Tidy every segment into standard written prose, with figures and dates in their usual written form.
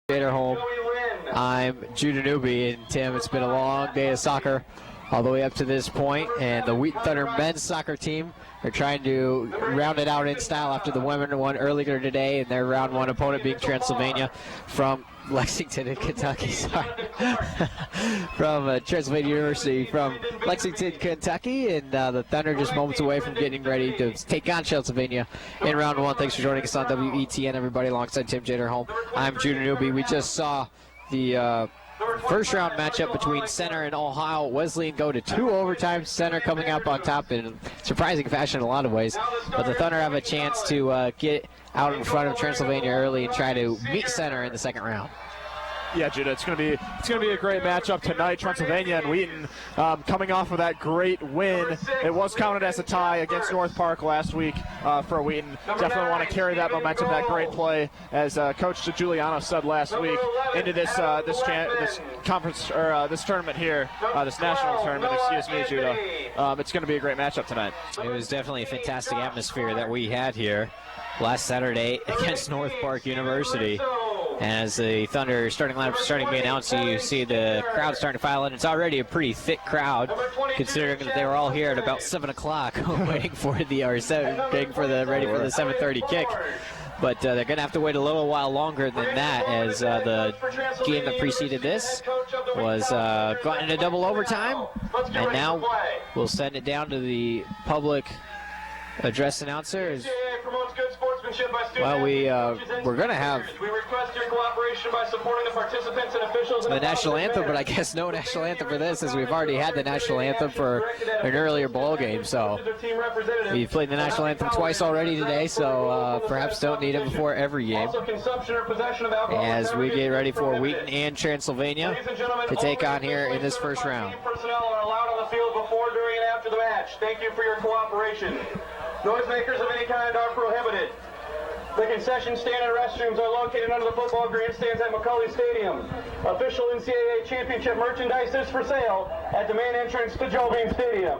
Gator home. I'm Judah Newby, and Tim, it's been a long day of soccer all the way up to this point, and the Wheaton Thunder men's soccer team are trying to round it out in style after the women won earlier today, and their round one opponent being Transylvania from Lexington in Kentucky, from Transylvania University from Lexington, Kentucky, and the Thunder just moments away from getting ready to take on Transylvania in round one. Thanks for joining us on WETN, everybody, alongside Tim Jaderholm. I'm Judah Newby. We just saw the first round matchup between Center and Ohio Wesleyan go to 2 overtimes. Center coming up on top in surprising fashion in a lot of ways, but the Thunder have a chance to get out in front of Transylvania early and try to meet Center in the second round. Yeah, Judah, it's going to be a great matchup tonight. Transylvania and Wheaton coming off of that great win. It was counted as a tie against North Park last week for Wheaton. Definitely want to carry that momentum, that great play, as Coach Giuliano said last week, into this conference or this tournament here, this national tournament. Excuse me, Judah. It's going to be a great matchup tonight. It was definitely a fantastic atmosphere that we had here last Saturday against North Park University. As the Thunder starting lineup starting to be announced, you see the crowd starting to file in. It's already a pretty thick crowd, considering that they were all here at about 7 o'clock, waiting for ready for the 7:30 kick. But they're going to have to wait a little while longer than that, as the game that preceded this was gone into double overtime, and now we'll send it down to the public address announcer. Well, we're going to have the national anthem, but I guess no national anthem for this, as we've already had the national anthem for an earlier ball game. So we've played the national anthem twice already today, so perhaps don't need it before every game. As we get ready for Wheaton and Transylvania to take on here in this first round. Personnel are allowed on the field before, during, and after the match. Thank you for your cooperation. Noisemakers of any kind are prohibited. The concession stand and restrooms are located under the football grandstands at McCulley Stadium. Official NCAA championship merchandise is for sale at the main entrance to Jovine Stadium.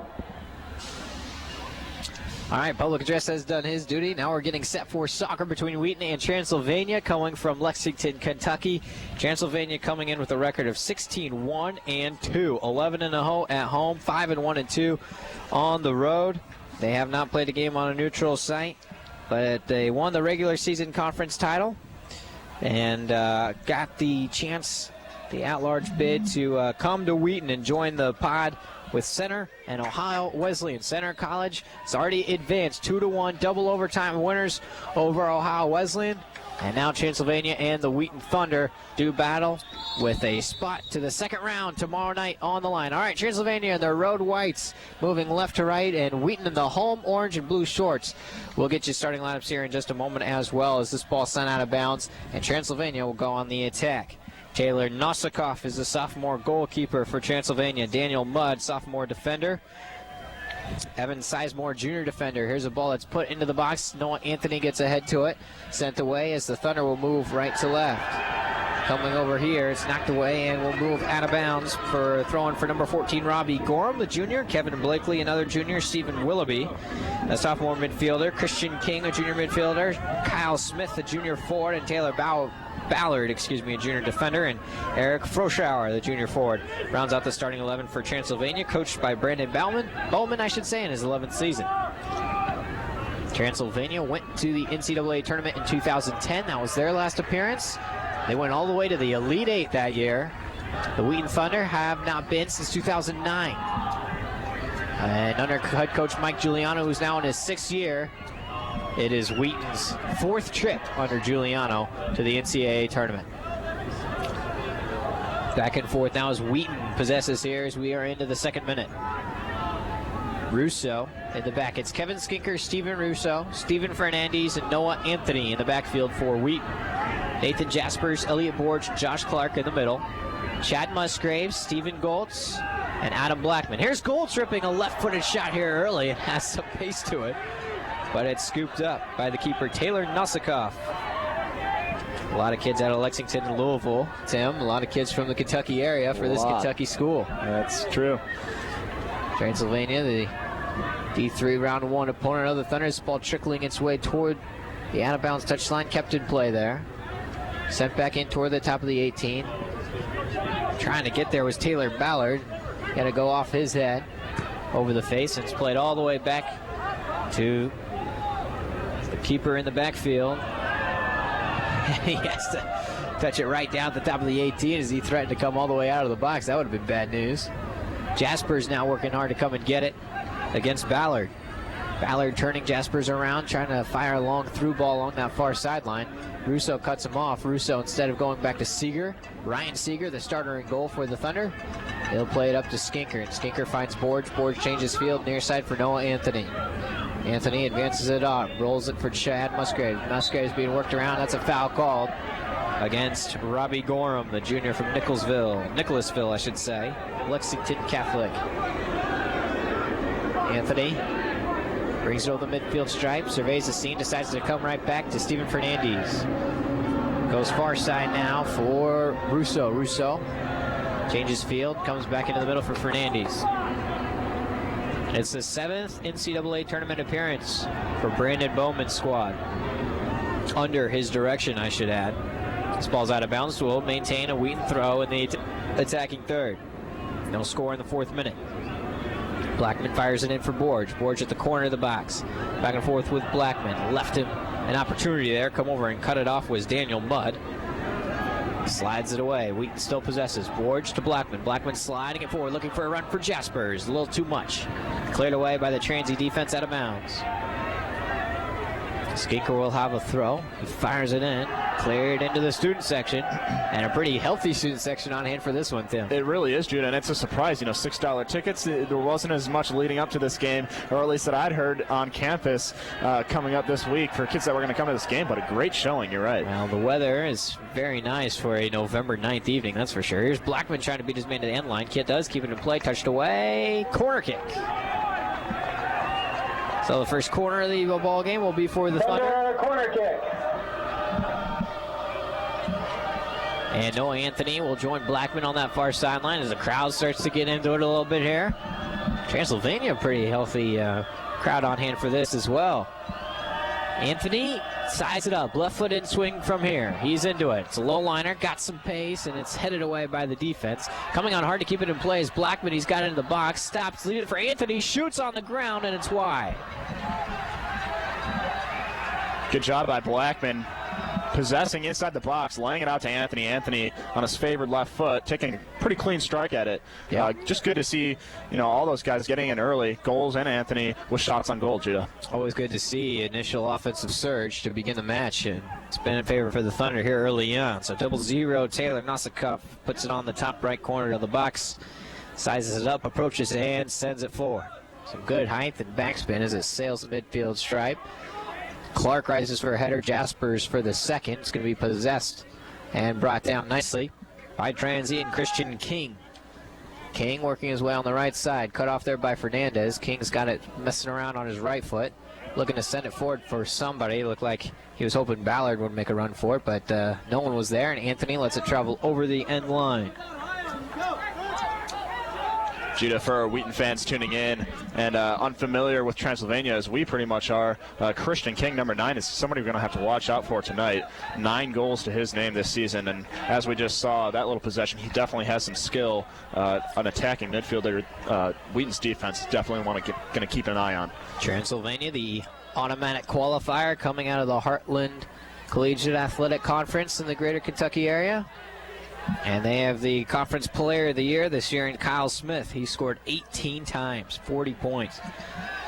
All right, public address has done his duty. Now we're getting set for soccer between Wheaton and Transylvania, coming from Lexington, Kentucky. Transylvania coming in with a record of 16-1-2, 11-0 at home, 5-1-2 on the road. They have not played a game on a neutral site, but they won the regular season conference title and got the chance, the at-large bid, to come to Wheaton and join the pod with Center and Ohio Wesleyan. Center College has already advanced 2-1 double overtime winners over Ohio Wesleyan. And now Transylvania and the Wheaton Thunder do battle with a spot to the second round tomorrow night on the line. All right, Transylvania in their road whites moving left to right, and Wheaton in the home orange and blue shorts. We'll get you starting lineups here in just a moment, as well as this ball sent out of bounds, and Transylvania will go on the attack. Taylor Nosikoff is the sophomore goalkeeper for Transylvania. Daniel Mudd, sophomore defender. Evan Sizemore, junior defender. Here's a ball that's put into the box. Noah Anthony gets ahead to it. Sent away as the Thunder will move right to left. Coming over here, it's knocked away and will move out of bounds for throwing for number 14, Robbie Gorham, the junior. Kevin Blakely, another junior. Stephen Willoughby, a sophomore midfielder. Christian King, a junior midfielder. Kyle Smith, a junior forward. And Taylor Ballard, a junior defender, and Eric Froschauer, the junior forward, rounds out the starting 11 for Transylvania, coached by Brandon Bowman, in his 11th season. Transylvania went to the NCAA tournament in 2010. That was their last appearance. They went all the way to the Elite Eight that year. The Wheaton Thunder have not been since 2009. And under head coach Mike Giuliano, who's now in his 6th year, it is Wheaton's 4th trip under Giuliano to the NCAA tournament. Back and forth now as Wheaton possesses here as we are into the second minute. Russo in the back. It's Kevin Skinker, Steven Russo, Steven Fernandez, and Noah Anthony in the backfield for Wheaton. Nathan Jaspers, Elliot Borge, Josh Clark in the middle. Chad Musgraves, Stephen Goltz, and Adam Blackman. Here's Goltz ripping a left-footed shot here early and has some pace to it, but it's scooped up by the keeper, Taylor Nosikoff. A lot of kids out of Lexington and Louisville, Tim. A lot of kids from the Kentucky area for this Kentucky school. That's true. Transylvania, the D3 round 1 opponent of the Thunder. This ball trickling its way toward the out-of-bounds touchline, kept in play there. Sent back in toward the top of the 18. Trying to get there was Taylor Ballard. Got to go off his head over the face, and it's played all the way back to the keeper in the backfield. He has to touch it right down at the top of the 18 as he threatened to come all the way out of the box. That would have been bad news. Jasper's now working hard to come and get it against Ballard. Ballard turning Jaspers around, trying to fire a long through ball along that far sideline. Russo cuts him off. Russo, instead of going back to Seeger, Ryan Seeger, the starter in goal for the Thunder, he'll play it up to Skinker, and Skinker finds Borge. Borge changes field near side for Noah Anthony. Anthony advances it up, rolls it for Chad Musgrave. Musgrave's being worked around. That's a foul called against Robbie Gorham, the junior from Nicholasville, I should say. Lexington Catholic. Anthony brings it over the midfield stripe, surveys the scene, decides to come right back to Steven Fernandez. Goes far side now for Russo. Russo changes field, comes back into the middle for Fernandez. It's the 7th NCAA tournament appearance for Brandon Bowman's squad. Under his direction, I should add. This ball's out of bounds. Will maintain a Wheaton throw in the attacking third. No score in the 4th minute. Blackman fires it in for Borge. Borge at the corner of the box. Back and forth with Blackman. Left him an opportunity there. Come over and cut it off was Daniel Mudd. Slides it away. Wheaton still possesses. Borge to Blackman. Blackman sliding it forward, looking for a run for Jaspers. A little too much. Cleared away by the Transy defense out of bounds. Skinker will have a throw. He fires it in. Cleared into the student section. And a pretty healthy student section on hand for this one, Tim. It really is, Judah, and it's a surprise. $6 tickets. There wasn't as much leading up to this game, or at least that I'd heard on campus coming up this week for kids that were going to come to this game, but a great showing, you're right. Well, the weather is very nice for a November 9th evening, that's for sure. Here's Blackman trying to beat his man to the end line. Kid does keep it in play. Touched away. Corner kick. So the first corner of the ball game will be for the Thunder. Corner kick. And Noah Anthony will join Blackman on that far sideline as the crowd starts to get into it a little bit here. Transylvania, pretty healthy crowd on hand for this as well. Anthony, size it up, left-footed swing from here. He's into it. It's a low liner, got some pace, and it's headed away by the defense. Coming on hard to keep it in play is Blackman. He's got it in the box, stops, leaves it for Anthony, shoots on the ground, and it's wide. Good job by Blackman. Possessing inside the box, laying it out to Anthony. Anthony on his favored left foot, taking a pretty clean strike at it. Yeah. Just good to see, all those guys getting in early. Goals and Anthony with shots on goal, Judah. Always good to see initial offensive surge to begin the match, and it's been in favor for the Thunder here early on. So 0-0, Taylor Nosikoff puts it on the top right corner of the box, sizes it up, approaches the hand, sends it forward. Some good height and backspin as it sails the midfield stripe. Clark rises for a header. Jaspers for the second. It's going to be possessed and brought down nicely by Transy and Christian King. King working his way on the right side. Cut off there by Fernandez. King's got it messing around on his right foot. Looking to send it forward for somebody. Looked like he was hoping Ballard would make a run for it, but no one was there, and Anthony lets it travel over the end line. Judah, for our Wheaton fans tuning in and unfamiliar with Transylvania as we pretty much are, Christian King, number 9, is somebody we're going to have to watch out for tonight. 9 goals to his name this season, and as we just saw, that little possession, he definitely has some skill. An attacking midfielder. Wheaton's defense definitely going to keep an eye on. Transylvania, the automatic qualifier coming out of the Heartland Collegiate Athletic Conference in the greater Kentucky area. And they have the Conference Player of the Year this year in Kyle Smith. He scored 18 times, 40 points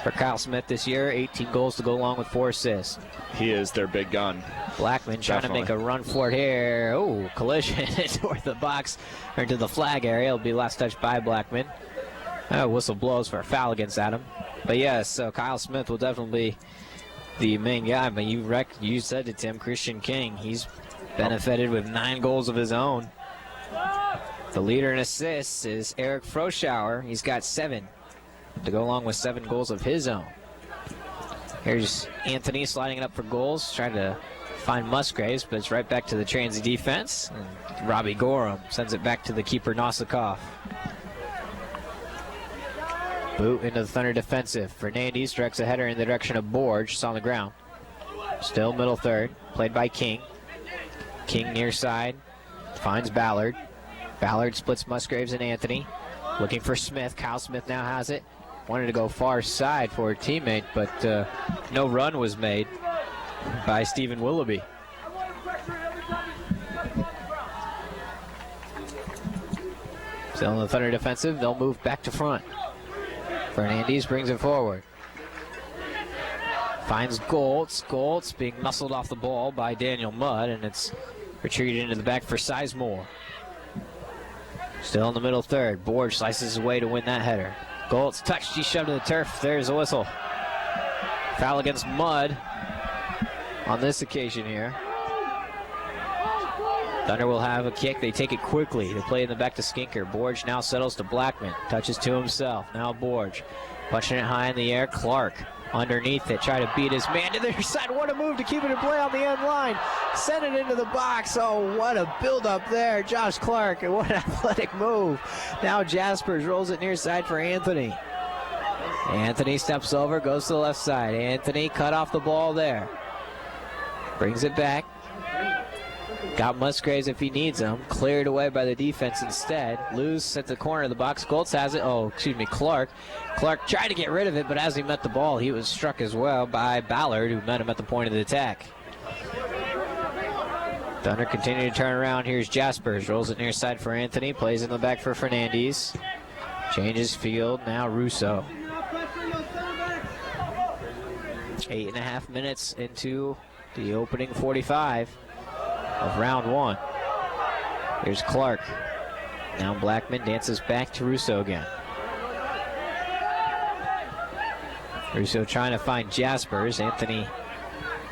for Kyle Smith this year. 18 goals to go along with 4 assists. He is their big gun. Blackman trying to make a run for it here. Oh, collision toward the box or into the flag area. It'll be last touched by Blackman. Whistle blows for a foul against Adam. But yes, so Kyle Smith will definitely be the main guy. But you said it, Tim, Christian King. He's benefited with 9 goals of his own. The leader in assists is Eric Froschauer. He's got 7 to go along with 7 goals of his own. Here's Anthony sliding it up for goals, trying to find Musgraves, but it's right back to the Transy defense. And Robbie Gorham sends it back to the keeper, Nosikoff. Boot into the Thunder defensive. Fernandez directs a header in the direction of Borge. It's on the ground. Still middle third, played by King. King near side. Finds Ballard. Ballard splits Musgraves and Anthony. Looking for Smith. Kyle Smith now has it. Wanted to go far side for a teammate, but no run was made by Stephen Willoughby. Still in the Thunder defensive. They'll move back to front. Fernandez brings it forward. Finds Goltz. Goltz being muscled off the ball by Daniel Mudd, and it's retreated into the back for Sizemore. Still in the middle third. Borge slices his way to win that header. Goltz touched, he shoved to the turf. There's a whistle. Foul against Mudd on this occasion here. Thunder will have a kick. They take it quickly. They play in the back to Skinker. Borge now settles to Blackman. Touches to himself. Now Borge. Punching it high in the air. Clark underneath it. Try to beat his man to the other side. What a move to keep it in play on the end line. Send it into the box. Oh, what a build-up there. Josh Clark. And what an athletic move. Now Jaspers rolls it near side for Anthony. Anthony steps over. Goes to the left side. Anthony cut off the ball there. Brings it back. Got Musgraves if he needs him. Cleared away by the defense instead. Loose at the corner of the box. Goltz has it. Oh, excuse me, Clark. Clark tried to get rid of it, but as he met the ball, he was struck as well by Ballard, who met him at the point of the attack. Thunder continue to turn around. Here's Jaspers. Rolls it near side for Anthony. Plays in the back for Fernandez. Changes field. Now Russo. 8.5 minutes into the opening 45 of round one. Here's Clark. Now Blackman dances back to Russo again. Russo trying to find Jaspers. Anthony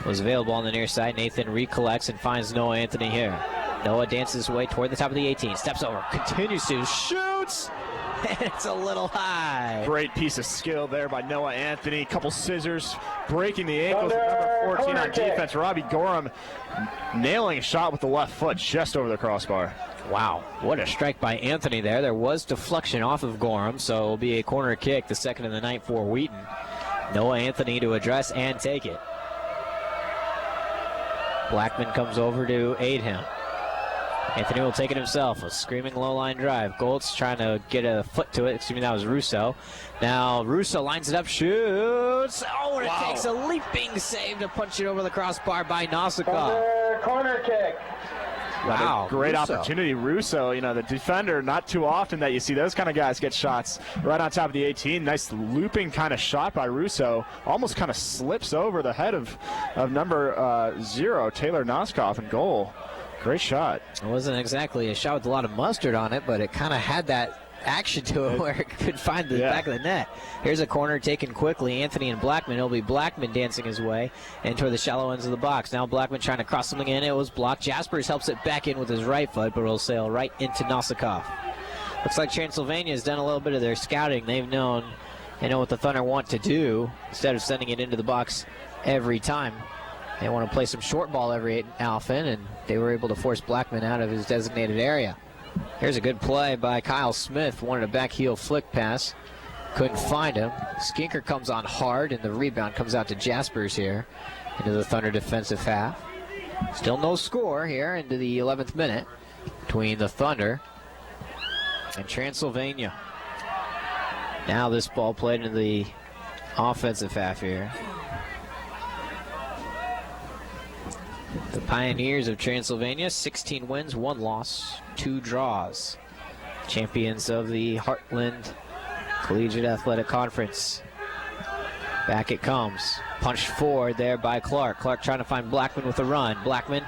was available on the near side. Nathan recollects and finds Noah Anthony here. Noah dances his way toward the top of the 18. Steps over. Continues to. Shoots! And it's a little high. Great piece of skill there by Noah Anthony. Couple scissors, breaking the ankles of number 14 on defense. Robbie Gorham nailing a shot with the left foot just over the crossbar. Wow, what a strike by Anthony there. There was deflection off of Gorham, so it'll be a corner kick, the second of the night for Wheaton. Noah Anthony to address and take it. Blackman comes over to aid him. Anthony will take it himself. A screaming low-line drive. Goltz trying to get a foot to it. Excuse me, that was Russo. Now Russo lines it up, shoots. Oh, and it takes a leaping save to punch it over the crossbar by Nosikov. Corner kick. Wow, great Russo. opportunity. Russo, you know, the defender, not too often that you see those kind of guys get shots right on top of the 18. Nice looping kind of shot by Russo. Almost kind of slips over the head of number 0, Taylor Nosikov, in goal. Great shot. It wasn't exactly a shot with a lot of mustard on it, but it kind of had that action to it where it could find the back of the net. Here's a corner taken quickly. Anthony and Blackman. It'll be Blackman dancing his way into the shallow ends of the box. Now Blackman trying to cross something in. It was blocked. Jaspers helps it back in with his right foot, but it'll sail right into Nosikov. Looks like Transylvania has done a little bit of their scouting. They know what the Thunder want to do instead of sending it into the box every time. They want to play some short ball every often, and they were able to force Blackman out of his designated area. Here's a good play by Kyle Smith. Wanted a back heel flick pass. Couldn't find him. Skinker comes on hard, and the rebound comes out to Jaspers here into the Thunder defensive half. Still no score here into the 11th minute between the Thunder and Transylvania. Now this ball played into the offensive half here. The Pioneers of Transylvania, 16 wins, 1 loss, 2 draws. Champions of the Heartland Collegiate Athletic Conference. Back it comes. Punched forward there by Clark. Clark trying to find Blackman with a run. Blackman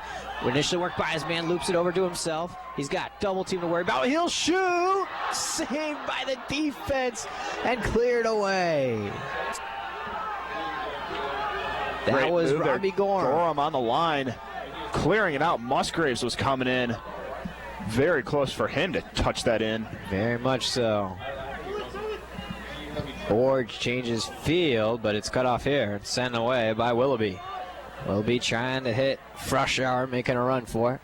initially worked by his man, loops it over to himself. He's got double team to worry about. He'll shoot! Saved by the defense and cleared away. That was Robbie Gorham. Gorham on the line, clearing it out. Musgraves was coming in. Very close for him to touch that in. Very much so. Borge changes field, but it's cut off here. It's sent away by Willoughby. Willoughby trying to hit Frushauer, making a run for it.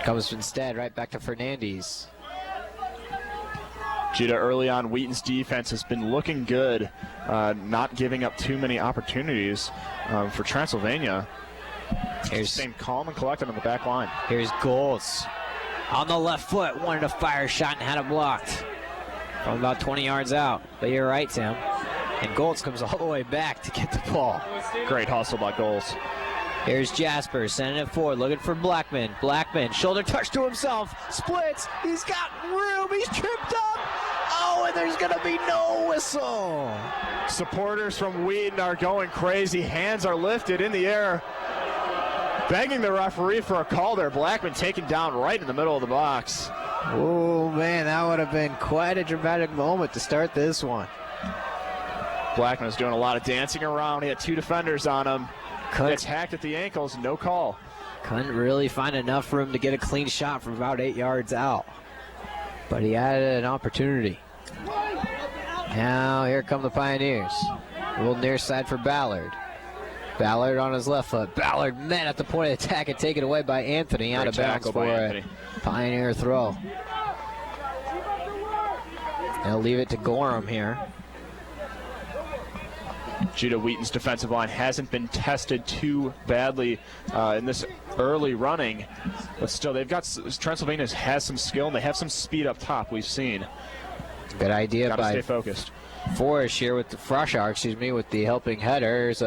Comes instead right back to Fernandez. Judah, early on, Wheaton's defense has been looking good, not giving up too many opportunities for Transylvania. Here's staying calm and collected on the back line. Here's Goltz on the left foot. Wanted to fire a shot and had it blocked from about 20 yards out. But you're right, Tim. And Goltz comes all the way back to get the ball. Great hustle by Goltz. Here's Jasper sending it forward, looking for Blackman. Blackman, shoulder touch to himself, splits. He's got room. He's tripped up. Oh, and there's going to be no whistle. Supporters from Wheaton are going crazy. Hands are lifted in the air, begging the referee for a call there. Blackman taken down right in the middle of the box. Oh, man, that would have been quite a dramatic moment to start this one. Blackman was doing a lot of dancing around. He had 2 defenders on him. Gets hacked at the ankles, no call. Couldn't really find enough room to get a clean shot from about 8 yards out. But he had an opportunity. Now here come the Pioneers. A little near side for Ballard. Ballard on his left foot. Ballard met at the point of attack and taken away by Anthony. Out of bounds for a Pioneer throw. They'll leave it to Gorham here. Judah Wheaton's defensive line hasn't been tested too badly in this early running, but still they've got, Transylvania has some skill and they have some speed up top, we've seen. Good idea Gotta by stay focused. Forrest here with the Froschauer, with the helping header. There's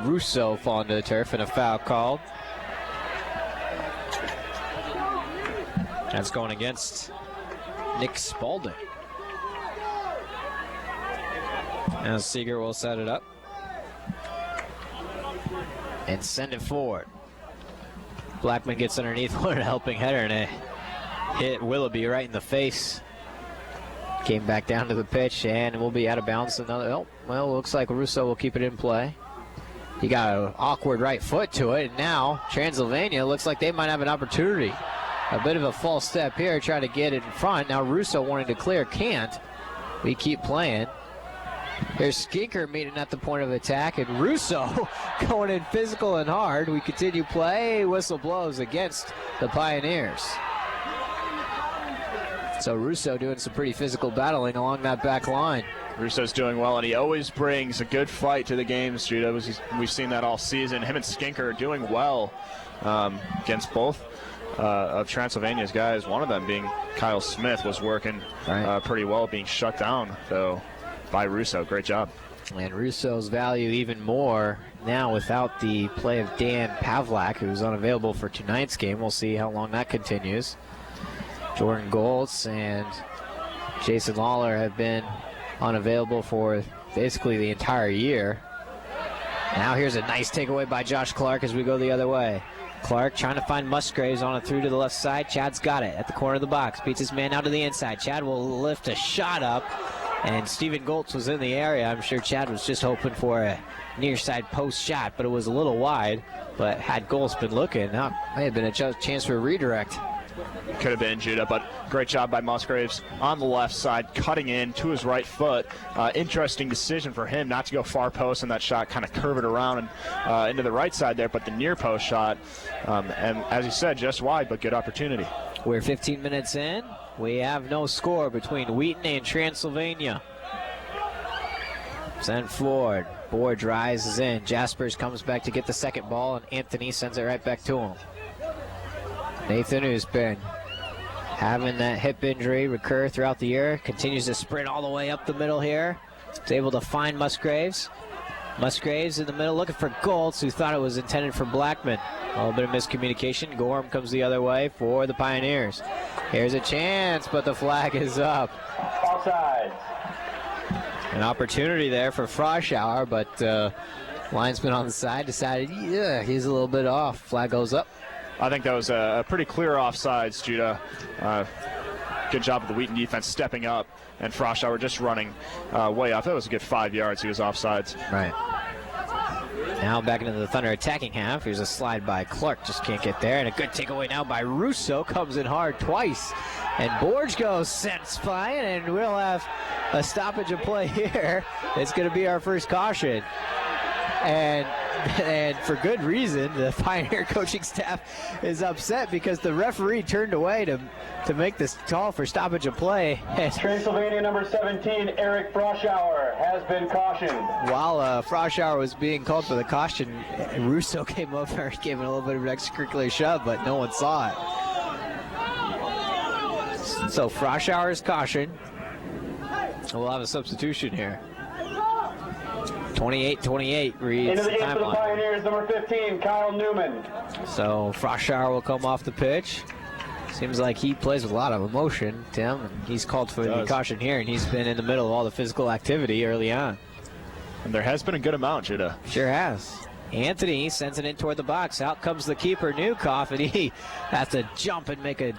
Russo falling to the turf and a foul called. That's going against Nick Spaulding. Now Seeger will set it up and send it forward. Blackman gets underneath one helping header and it hit Willoughby right in the face. Came back down to the pitch and will be out of bounds. Another. Well, looks like Russo will keep it in play. He got an awkward right foot to it, and now Transylvania looks like they might have an opportunity. A bit of a false step here, trying to get it in front. Now Russo wanting to clear, can't. We keep playing. There's Skinker meeting at the point of attack, and Russo going in physical and hard. We continue play. Whistle blows against the Pioneers. So Russo doing some pretty physical battling along that back line. Russo's doing well, and he always brings a good fight to the games, Judah. We've seen that all season. Him and Skinker are doing well against both of Transylvania's guys. One of them being Kyle Smith was working pretty well, being shut down, though, by Russo. Great job. And Russo's value even more now without the play of Dan Pavlak, who's unavailable for tonight's game. We'll see how long that continues. Jordan Goltz and Jason Lawler have been unavailable for basically the entire year. Now here's a nice takeaway by Josh Clark as we go the other way. Clark trying to find Musgraves on it through to the left side. Chad's got it at the corner of the box. Beats his man out to the inside. Chad will lift a shot up, and Stephen Goltz was in the area. I'm sure Chad was just hoping for a near side post shot, but it was a little wide. But had Goltz been looking, that may have been a chance for a redirect. Could have been, Judah, but great job by Musgraves on the left side, cutting in to his right foot. Interesting decision for him not to go far post on that shot, kind of curve it around and into the right side there, but the near post shot, and as you said, just wide, but good opportunity. We're 15 minutes in. We have no score between Wheaton and Transylvania. Send forward. Board rises in. Jaspers comes back to get the second ball, and Anthony sends it right back to him. Nathan, who's been having that hip injury recur throughout the year, continues to sprint all the way up the middle here. He's able to find Musgraves. Musgraves in the middle looking for Goltz, who thought it was intended for Blackman. A little bit of miscommunication. Gorham comes the other way for the Pioneers. Here's a chance, but the flag is up. Offside. An opportunity there for Froschauer, but linesman on the side decided, he's a little bit off. Flag goes up. I think that was a pretty clear offsides, Judah. Good job of the Wheaton defense stepping up, and Froschauer just running way off. That was a good 5 yards. He was offsides. Right. Now back into the Thunder attacking half. Here's a slide by Clark. Just can't get there. And a good takeaway now by Russo. Comes in hard twice. And Borggo sends flying, and we'll have a stoppage of play here. It's going to be our first caution. And for good reason. The Pioneer coaching staff is upset because the referee turned away to make this call for stoppage of play. Transylvania number 17, Eric Froschauer, has been cautioned. While Froschauer was being called for the caution, Russo came over and gave it a little bit of an extracurricular shove, but no one saw it. So Froschauer is cautioned. We'll have a substitution here. 28-28 reads Into the game for the timeline. Pioneers, number 15, Kyle Newman. So Froschauer will come off the pitch. Seems like he plays with a lot of emotion, Tim, and he's called for the caution here, and he's been in the middle of all the physical activity early on. And there has been a good amount, Judah. Sure has. Anthony sends it in toward the box. Out comes the keeper, Newcoff, and he has to jump and make a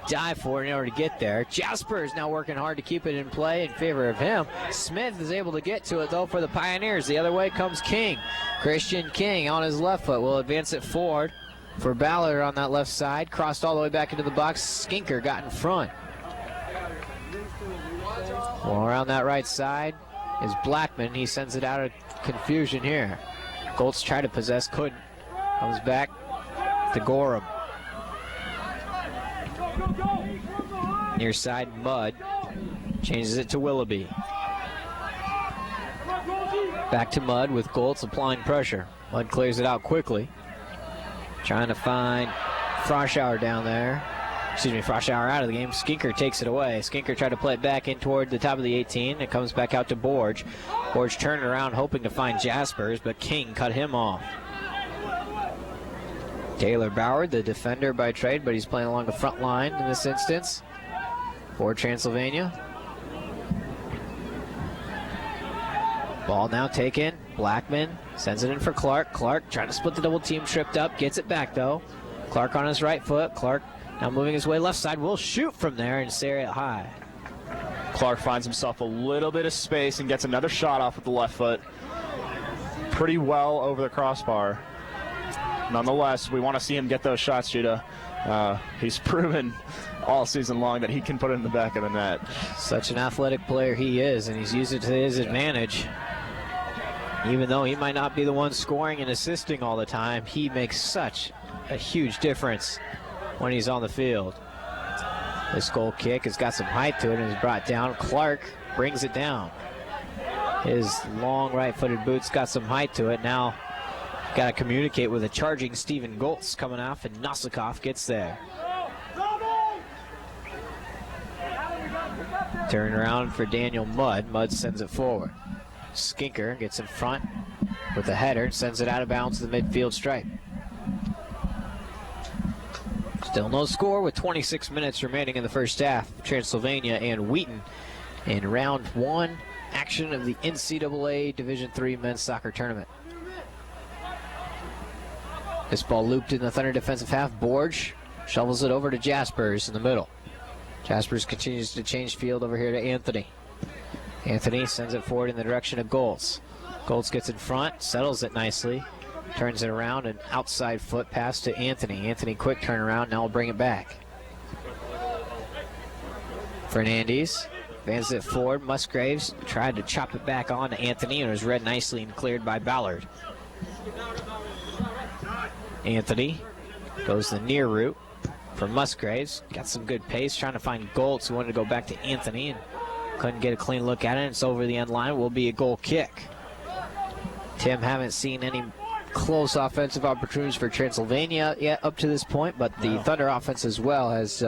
dive for it in order to get there. Jasper is now working hard to keep it in play in favor of him. Smith is able to get to it, though, for the Pioneers. The other way comes King. Christian King on his left foot will advance it forward for Ballard on that left side. Crossed all the way back into the box. Skinker got in front. Well, around that right side is Blackman. He sends it out of confusion here. Goltz tried to possess, couldn't. Comes back to Gorham. Near side, Mudd changes it to Willoughby. Back to Mudd with Goltz applying pressure. Mudd clears it out quickly. Trying to find Froschauer down there. Excuse me, Froschauer out of the game. Skinker takes it away. Skinker tried to play it back in toward the top of the 18. It comes back out to Borge. Borge turned around hoping to find Jaspers, but King cut him off. Taylor Bauer, the defender by trade, but he's playing along the front line in this instance for Transylvania. Ball now taken. Blackman sends it in for Clark. Clark trying to split the double team, tripped up, gets it back though. Clark on his right foot. Clark now moving his way left side, will shoot from there and stare it high. Clark finds himself a little bit of space and gets another shot off with the left foot. Pretty well over the crossbar. Nonetheless, we want to see him get those shots, Judah. He's proven all season long that he can put it in the back of the net. Such an athletic player he is, and he's used it to his advantage. Even though he might not be the one scoring and assisting all the time, he makes such a huge difference when he's on the field. This goal kick has got some height to it and is brought down. Clark brings it down. His long right-footed boots got some height to it. Now got to communicate with a charging Stephen Goltz coming off, and Nosikoff gets there. Turn around for Daniel Mudd. Mudd sends it forward. Skinker gets in front with a header and sends it out of bounds to the midfield stripe. Still no score with 26 minutes remaining in the first half. Transylvania and Wheaton in round one action of the NCAA Division III men's soccer tournament. This ball looped in the Thunder defensive half. Borge shovels it over to Jaspers in the middle. Jaspers continues to change field over here to Anthony. Anthony sends it forward in the direction of Goltz. Goltz gets in front, settles it nicely, turns it around, and outside foot pass to Anthony. Anthony quick turnaround, now will bring it back. Fernandez advances it forward. Musgraves tried to chop it back on to Anthony and was read nicely and cleared by Ballard. Anthony goes the near route for Musgraves. Got some good pace, trying to find Goltz, who wanted to go back to Anthony and couldn't get a clean look at it. It's over the end line. Will be a goal kick. Tim, haven't seen any close offensive opportunities for Transylvania yet up to this point, but the Thunder offense as well has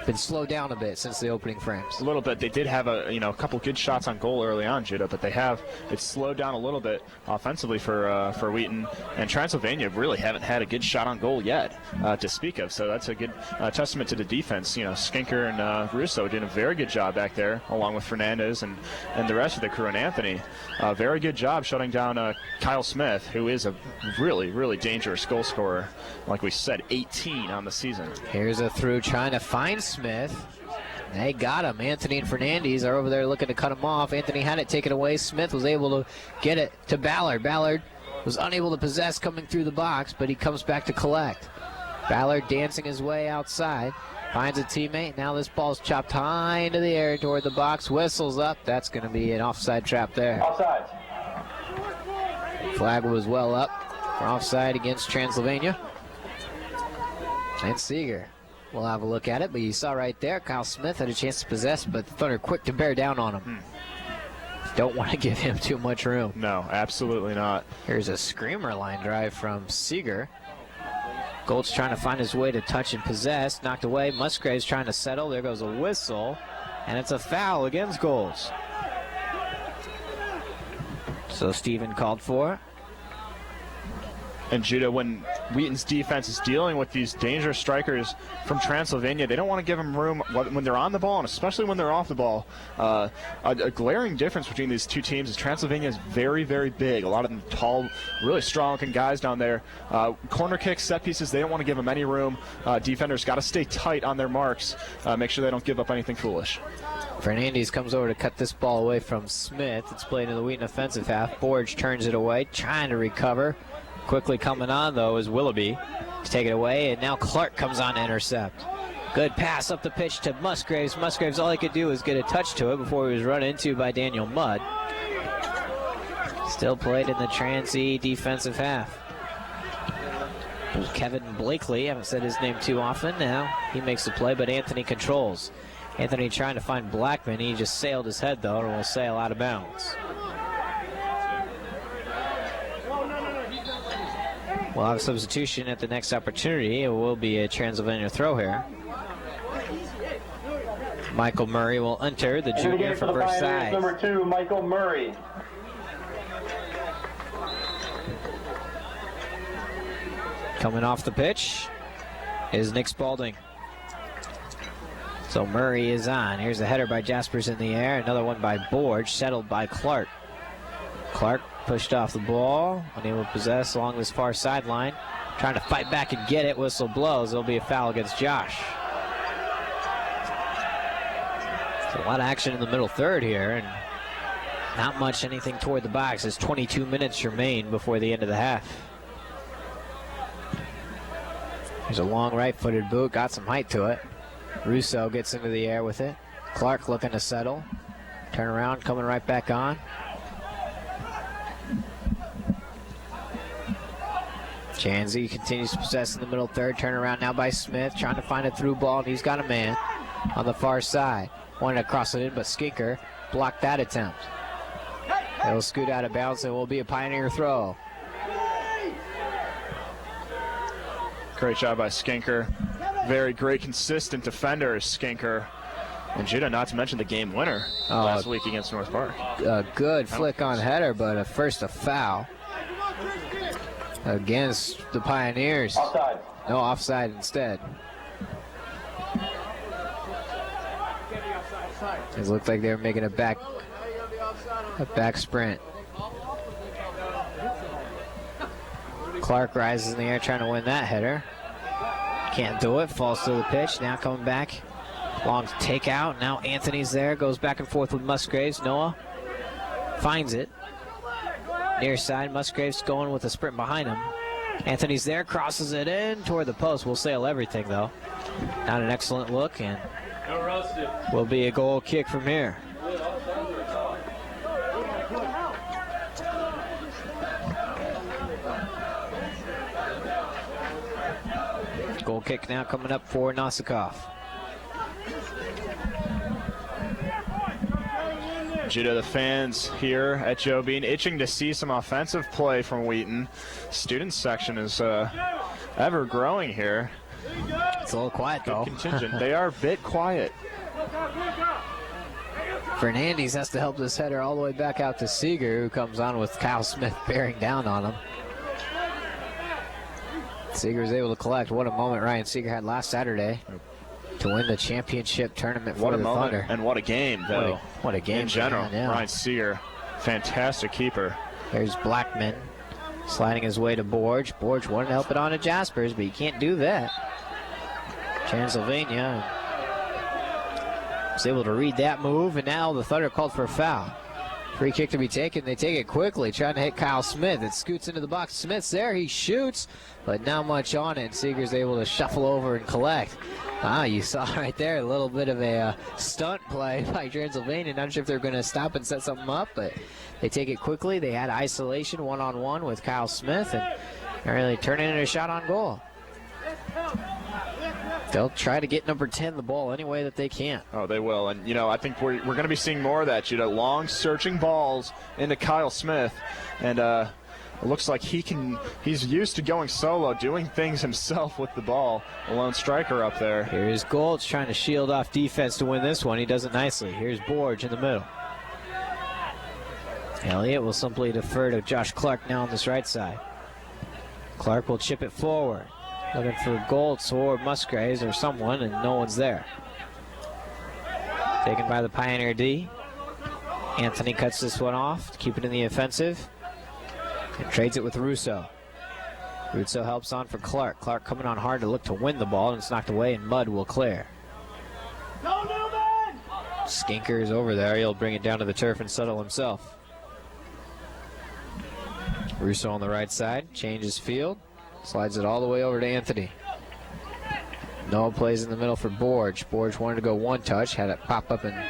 been slowed down a bit since the opening frames. A little bit. They did have a couple good shots on goal early on, Judah, but it's slowed down a little bit offensively for Wheaton, and Transylvania really haven't had a good shot on goal yet to speak of. So that's a good testament to the defense. Skinker and Russo did a very good job back there, along with Fernandez and the rest of the crew, and Anthony. Very good job shutting down Kyle Smith, who is a really, really dangerous goal scorer. Like we said, 18 on the season. Here's a through trying to find Smith. They got him. Anthony and Fernandez are over there looking to cut him off. Anthony had it taken away. Smith was able to get it to Ballard. Ballard was unable to possess coming through the box, but he comes back to collect. Ballard dancing his way outside. Finds a teammate. Now this ball's chopped high into the air toward the box. Whistles up. That's going to be an offside trap there. Offside. Flag was well up for offside against Transylvania. And Seeger will have a look at it, but you saw right there, Kyle Smith had a chance to possess, but the Thunder quick to bear down on him. Don't want to give him too much room. No, absolutely not. Here's a screamer line drive from Seeger. Gold's trying to find his way to touch and possess. Knocked away. Musgrave's trying to settle. There goes a whistle. And it's a foul against Golds. So Steven called for it. And Judah, when Wheaton's defense is dealing with these dangerous strikers from Transylvania, they don't want to give them room when they're on the ball, and especially when they're off the ball. A glaring difference between these two teams is Transylvania is very, very big. A lot of them tall, really strong-looking guys down there. Corner kicks, set pieces, they don't want to give them any room. Defenders got to stay tight on their marks, make sure they don't give up anything foolish. Fernandez comes over to cut this ball away from Smith. It's played in the Wheaton offensive half. Borge turns it away, trying to recover. Quickly coming on, though, is Willoughby to take it away, and now Clark comes on to intercept. Good pass up the pitch to Musgraves. Musgraves, all he could do was get a touch to it before he was run into by Daniel Mudd. Still played in the Transy defensive half. Kevin Blakely, haven't said his name too often now. He makes the play, but Anthony controls. Anthony trying to find Blackman. He just sailed his head, though, and will sail out of bounds. We'll have a substitution at the next opportunity. It will be a Transylvania throw here. Michael Murray will enter, the junior from Versailles. Number 2, Michael Murray. Coming off the pitch is Nick Spalding. So Murray is on. Here's a header by Jaspers in the air. Another one by Borge, settled by Clark. Clark pushed off the ball, unable to possess along this far sideline. Trying to fight back and get it. Whistle blows. There'll be a foul against Josh. So a lot of action in the middle third here, and not much anything toward the box. There's 22 minutes remain before the end of the half. There's a long right-footed boot, got some height to it. Russo gets into the air with it. Clark looking to settle. Turn around, coming right back on. Janzi continues to possess in the middle third. Turn around now by Smith, trying to find a through ball, and he's got a man on the far side. Wanted to cross it in, but Skinker blocked that attempt. It'll scoot out of bounds and will be a Pioneer throw. Great job by Skinker. Very great, consistent defender is Skinker. And Judah, not to mention the game winner last week against North Park. A good flick on header, but first a foul against the Pioneers. Offside. No, offside instead. It looked like they were making a back sprint. Clark rises in the air trying to win that header. Can't do it, falls to the pitch. Now coming back, long takeout. Now Anthony's there, goes back and forth with Musgraves. Noah finds it. Near side, Musgraves going with a sprint behind him. Anthony's there, crosses it in toward the post. We'll sail everything, though. Not an excellent look, and will be a goal kick from here. Goal kick now coming up for Nosikov. Judah, the fans here at Joe Bean itching to see some offensive play from Wheaton. Student section is ever growing here. It's a little quiet, Good though. contingent. They are a bit quiet. Fernandez has to help this header all the way back out to Seeger, who comes on with Kyle Smith bearing down on him. Seeger was able to collect. What a moment Ryan Seeger had last Saturday to win the championship tournament for the Thunder. And what a game, though. What a game in general. man, yeah. Ryan Seeger, fantastic keeper. There's Blackman sliding his way to Borge. Borge wanted to help it on to Jaspers, but you can't do that. Transylvania was able to read that move, and now the Thunder called for a foul. Free kick to be taken. They take it quickly, trying to hit Kyle Smith. It scoots into the box. Smith's there. He shoots, but not much on it. Seeger's able to shuffle over and collect. You saw right there a little bit of a stunt play by Transylvania. Not sure if they're going to stop and set something up, but they take it quickly. They had isolation one-on-one with Kyle Smith, and they're really turning it a shot on goal. They'll try to get number 10 the ball any way that they can. Oh, they will. And, I think we're going to be seeing more of that, Judah. Long, searching balls into Kyle Smith. And it looks like he's used to going solo, doing things himself with the ball. A lone striker up there. Here's Goltz trying to shield off defense to win this one. He does it nicely. Here's Borge in the middle. Elliott will simply defer to Josh Clark now on this right side. Clark will chip it forward. Looking for Goltz or Musgraves or someone, and no one's there. Taken by the Pioneer D. Anthony cuts this one off to keep it in the offensive. And trades it with Russo. Russo helps on for Clark. Clark coming on hard to look to win the ball, and it's knocked away, and Mudd will clear. Skinker is over there. He'll bring it down to the turf and settle himself. Russo on the right side, changes field. Slides it all the way over to Anthony. Noah plays in the middle for Borge. Borge wanted to go one touch, had it pop up and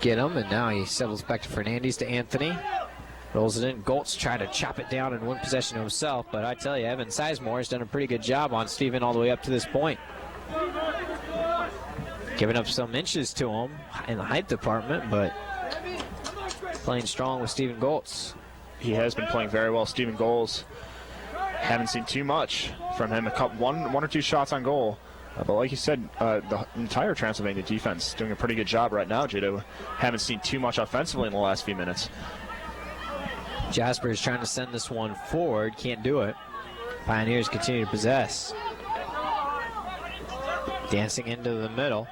get him, and now he settles back to Fernandez to Anthony. Rolls it in. Goltz tried to chop it down and win possession himself, but I tell you, Evan Sizemore has done a pretty good job on Steven all the way up to this point. Giving up some inches to him in the height department, but playing strong with Steven Goltz. He has been playing very well. Steven Goltz. Haven't seen too much from him. One or two shots on goal. But like you said, the entire Transylvania defense doing a pretty good job right now, Judo. Haven't seen too much offensively in the last few minutes. Jasper is trying to send this one forward. Can't do it. Pioneers continue to possess. Dancing into the middle.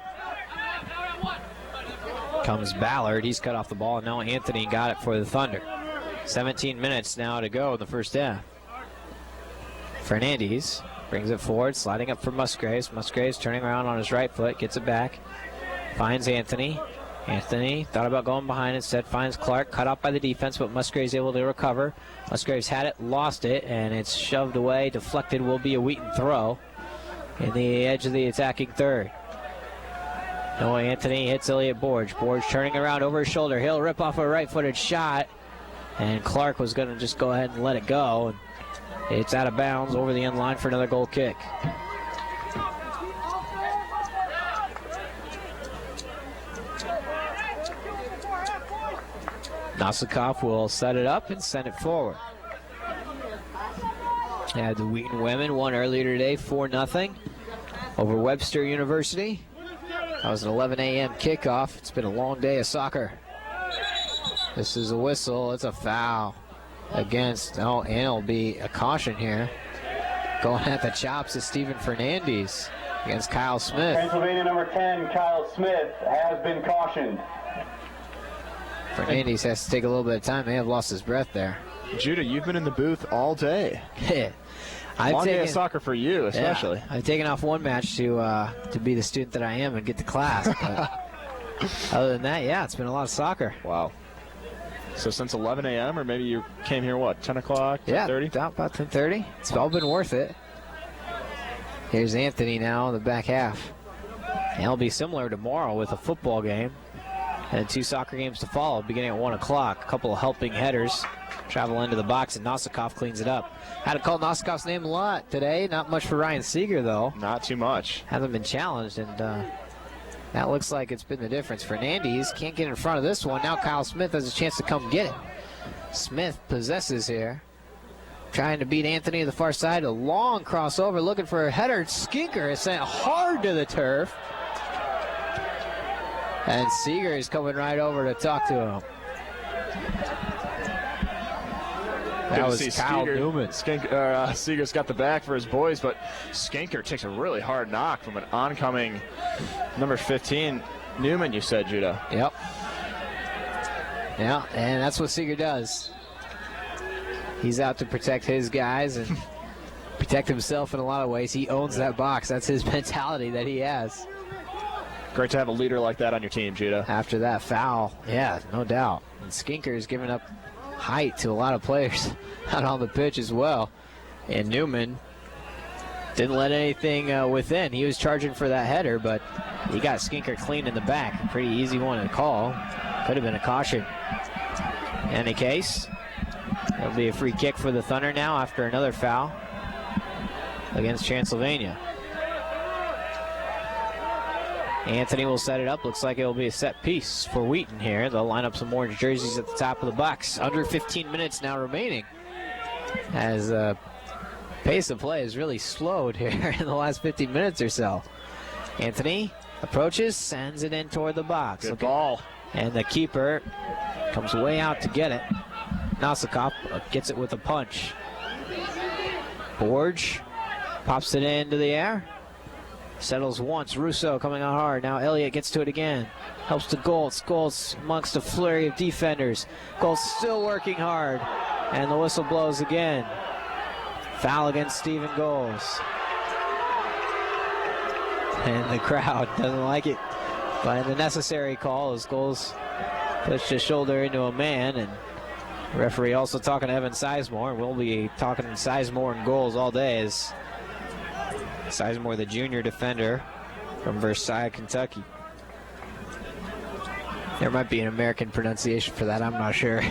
Comes Ballard. He's cut off the ball. And now Anthony got it for the Thunder. 17 minutes now to go in the first half. Fernandez brings it forward, sliding up for Musgraves. Musgraves turning around on his right foot, gets it back, finds Anthony. Anthony thought about going behind, instead finds Clark, cut off by the defense, but Musgraves able to recover. Musgraves had it, lost it, and it's shoved away, deflected, will be a Wheaton throw in the edge of the attacking third. Noah Anthony hits Elliott Borge. Borge turning around over his shoulder. He'll rip off a right-footed shot, and Clark was going to just go ahead and let it go. And it's out of bounds over the end line for another goal kick. Nosikov will set it up and send it forward. The Wheaton women won earlier today 4-0 over Webster University. That was an 11 a.m. kickoff. It's been a long day of soccer. This is a whistle. It's a foul against, and it'll be a caution here. Going at the chops is Steven Fernandez against Kyle Smith. Transylvania number 10, Kyle Smith, has been cautioned. Fernandez has to take a little bit of time. May have lost his breath there. Judah, you've been in the booth all day. Long day of soccer for you, especially. Yeah, I've taken off one match to be the student that I am and get to class. But other than that, yeah, it's been a lot of soccer. Wow. So since 11 a.m. or maybe you came here, 10 o'clock, 10:30? Yeah, about 10:30. It's all been worth it. Here's Anthony now in the back half. And it'll be similar tomorrow with a football game and 2 soccer games to follow beginning at 1 o'clock. A couple of helping headers travel into the box, and Nosikov cleans it up. Had to call Nosikov's name a lot today. Not much for Ryan Seeger, though. Not too much. Hasn't been challenged, and that looks like it's been the difference. Fernandez can't get in front of this one. Now Kyle Smith has a chance to come get it. Smith possesses here. Trying to beat Anthony to the far side. A long crossover looking for a header. Skinker is sent hard to the turf. And Seeger is coming right over to talk to him. That was Kyle Newman. Seeger's got the back for his boys, but Skinker takes a really hard knock from an oncoming number 15. Newman, you said, Judah. Yep. Yeah, and that's what Seeger does. He's out to protect his guys and protect himself in a lot of ways. He owns that box. That's his mentality that he has. Great to have a leader like that on your team, Judah. After that foul, yeah, no doubt. And Skinker's giving up height to a lot of players out on the pitch as well. And Newman didn't let anything within. He was charging for that header, but he got Skinker clean in the back. A pretty easy one to call. Could have been a caution. In any case, it'll be a free kick for the Thunder now after another foul against Transylvania. Anthony will set it up. Looks like it will be a set piece for Wheaton here. They'll line up some orange jerseys at the top of the box. Under 15 minutes now remaining, as pace of play is really slowed here in the last 15 minutes or so. Anthony approaches, sends it in toward the box. Good ball. And the keeper comes way out to get it. Nosikov gets it with a punch. Borge pops it into the air. Settles once. Russo coming out hard. Now Elliott gets to it again. Helps to Goltz. Goltz amongst a flurry of defenders. Goltz still working hard. And the whistle blows again. Foul against Stephen Goltz. And the crowd doesn't like it. But the necessary call as Goltz pushed his shoulder into a man. And the referee also talking to Evan Sizemore. We'll be talking Sizemore and goals all day as Sizemore, the junior defender from Versailles, Kentucky. There might be an American pronunciation for that, I'm not sure.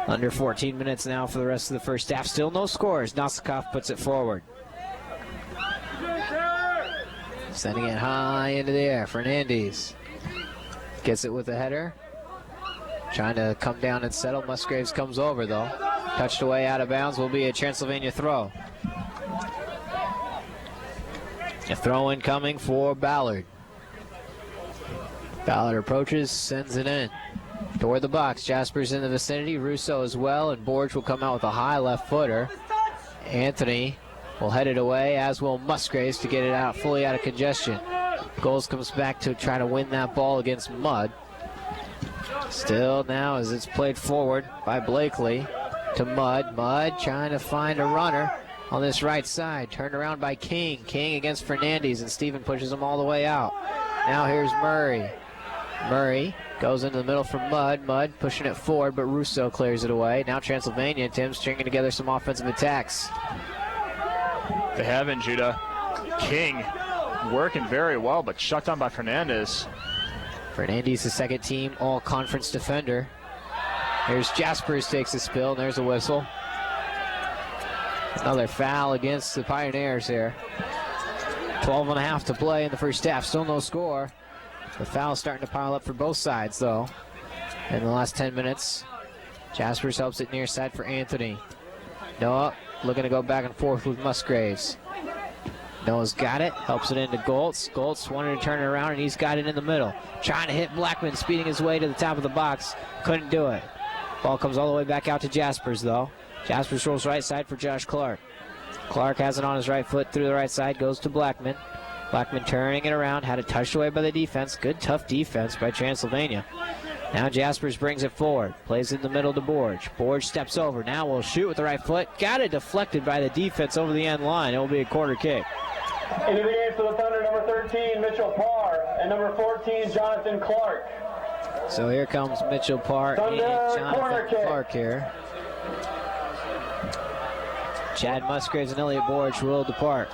Under 14 minutes now for the rest of the first half. Still no scores. Nosikov puts it forward. Sending it high into the air. Fernandez gets it with a header. Trying to come down and settle. Musgraves comes over though. Touched away out of bounds, will be a Transylvania throw. A throw in coming for Ballard. Ballard approaches, sends it in toward the box. Jasper's in the vicinity, Russo as well, and Borge will come out with a high left footer. Anthony will head it away, as will Musgraves, to get it out fully out of congestion. Goals comes back to try to win that ball against Mudd. Still now as it's played forward by Blakely to Mudd. Mudd trying to find a runner on this right side. Turned around by King. King against Fernandez, and Stephen pushes him all the way out. Now here's Murray. Murray goes into the middle for Mudd. Mudd pushing it forward, but Russo clears it away. Now Transylvania and Tim stringing together some offensive attacks. They haven't, Judah. King working very well, but shut down by Fernandez. Fernandez, the second team all-conference defender. Here's Jaspers, takes a spill, and there's a whistle. Another foul against the Pioneers here. 12.5 to play in the first half, still no score. The foul's starting to pile up for both sides, though. In the last 10 minutes, Jaspers helps it near side for Anthony. Noah looking to go back and forth with Musgraves. Noah's got it, helps it into Goltz. Goltz wanted to turn it around, and he's got it in the middle. Trying to hit Blackman, speeding his way to the top of the box. Couldn't do it. Ball comes all the way back out to Jaspers, though. Jaspers rolls right side for Josh Clark. Clark has it on his right foot through the right side, goes to Blackman. Blackman turning it around, had it touched away by the defense. Good, tough defense by Transylvania. Now Jaspers brings it forward, plays in the middle to Borge. Borge steps over, now will shoot with the right foot. Got it deflected by the defense over the end line. It will be a corner kick. Into the game for the Thunder, number 13, Mitchell Parr, and number 14, Jonathan Clark. So here comes Mitchell Parr and Jonathan Clark here. Chad Musgraves and Elliot Borge will depart.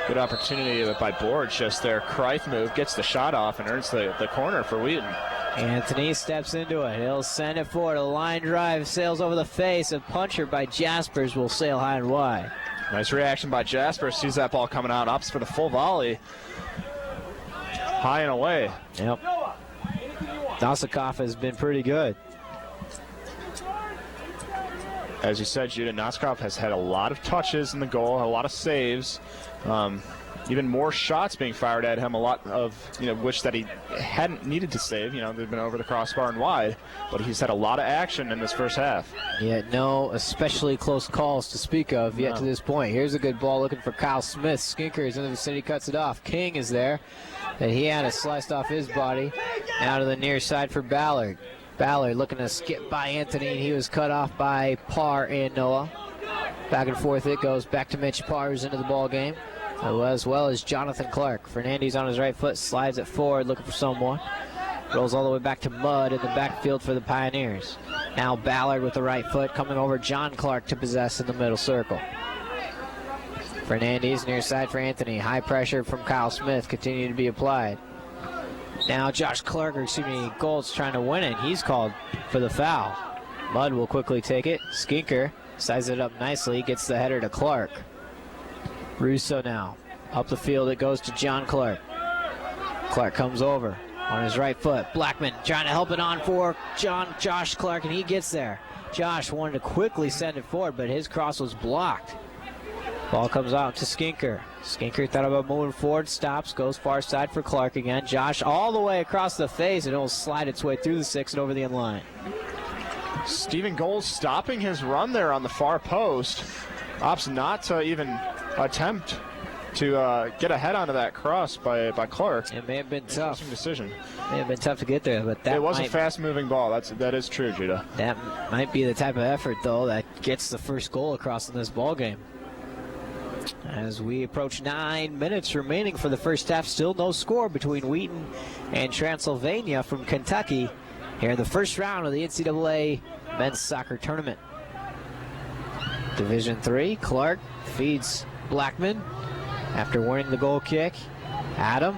Good opportunity by Borge just there. Kreith move, gets the shot off and earns the corner for Wheaton. Anthony steps into it. He'll send it forward. A line drive sails over the face. A puncher by Jaspers will sail high and wide. Nice reaction by Jaspers. Sees that ball coming out. Opts for the full volley. High and away. Yep. Nosikov has been pretty good. As you said, Judah, Nosikov has had a lot of touches in the goal, a lot of saves. Even more shots being fired at him, a lot of, which that he hadn't needed to save. They've been over the crossbar and wide, but he's had a lot of action in this first half. Yeah, no especially close calls to speak of yet to this point. Here's a good ball looking for Kyle Smith. Skinker is in the vicinity, cuts it off. King is there, and he had it sliced off his body. Now to the near side for Ballard. Ballard looking to skip by Anthony, and he was cut off by Parr and Noah. Back and forth it goes, back to Mitch Parr, who's into the ball game, as well as Jonathan Clark. Fernandez on his right foot, slides it forward, looking for someone. Rolls all the way back to Mudd in the backfield for the Pioneers. Now Ballard with the right foot, coming over John Clark to possess in the middle circle. Fernandez near side for Anthony. High pressure from Kyle Smith continuing to be applied. Now Josh Clark, Gold's trying to win it. He's called for the foul. Mudd will quickly take it. Skinker sizes it up nicely, gets the header to Clark. Russo now. Up the field it goes to John Clark. Clark comes over on his right foot. Blackman trying to help it on for Josh Clark, and he gets there. Josh wanted to quickly send it forward, but his cross was blocked. Ball comes out to Skinker. Skinker thought about moving forward, stops, goes far side for Clark again. Josh all the way across the face, and it will slide its way through the 6 and over the end line. Stephen Gold stopping his run there on the far post. Opts not to even attempt to get a head onto that cross by Clark. It may have been tough. Interesting decision. May have been tough to get there, but that it was a fast-moving ball. That is true, Judah. That might be the type of effort, though, that gets the first goal across in this ball game. As we approach 9 minutes remaining for the first half, still no score between Wheaton and Transylvania from Kentucky here in the first round of the NCAA men's soccer tournament. Division III, Clark feeds Blackman after winning the goal kick. Adam,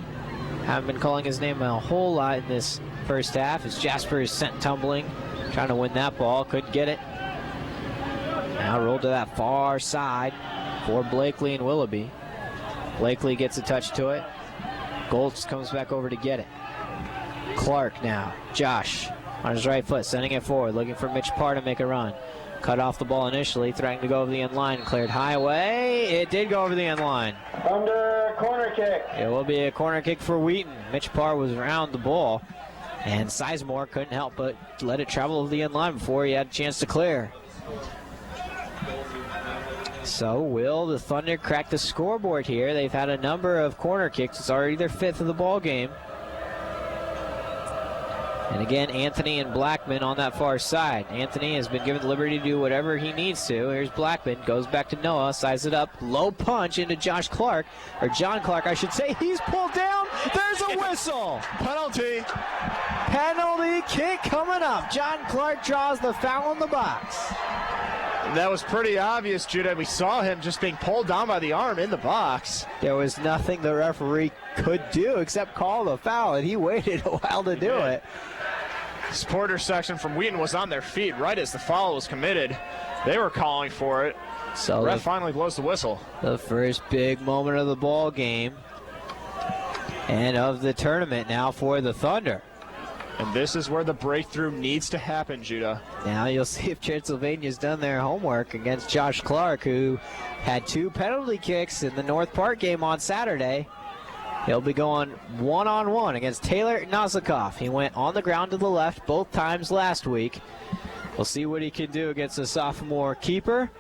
haven't been calling his name a whole lot in this first half as Jasper is sent tumbling, trying to win that ball, couldn't get it. Now rolled to that far side for Blakely and Willoughby. Blakely gets a touch to it. Goltz comes back over to get it. Clark now. Josh on his right foot, sending it forward, looking for Mitch Parr to make a run. Cut off the ball initially, threatening to go over the end line. Cleared highway. It did go over the end line. Under corner kick. It will be a corner kick for Wheaton. Mitch Parr was around the ball, and Sizemore couldn't help but let it travel over the end line before he had a chance to clear. So will the Thunder crack the scoreboard here? They've had a number of corner kicks. It's already their 5th of the ball game. And again, Anthony and Blackman on that far side. Anthony has been given the liberty to do whatever he needs to. Here's Blackman, goes back to Noah, sizes it up, low punch into Josh Clark, or John Clark, I should say. He's pulled down. There's a whistle. Penalty. Penalty kick coming up. John Clark draws the foul in the box. That was pretty obvious, Judah. We saw him just being pulled down by the arm in the box. There was nothing the referee could do except call the foul, and he waited a while to do it. Supporter section from Wheaton was on their feet right as the foul was committed. They were calling for it. So the ref finally blows the whistle. The first big moment of the ball game and of the tournament now for the Thunder. And this is where the breakthrough needs to happen, Judah. Now you'll see if Transylvania's done their homework against Josh Clark, who had 2 penalty kicks in the North Park game on Saturday. He'll be going one-on-one against Taylor Nosakoff. He went on the ground to the left both times last week. We'll see what he can do against the sophomore keeper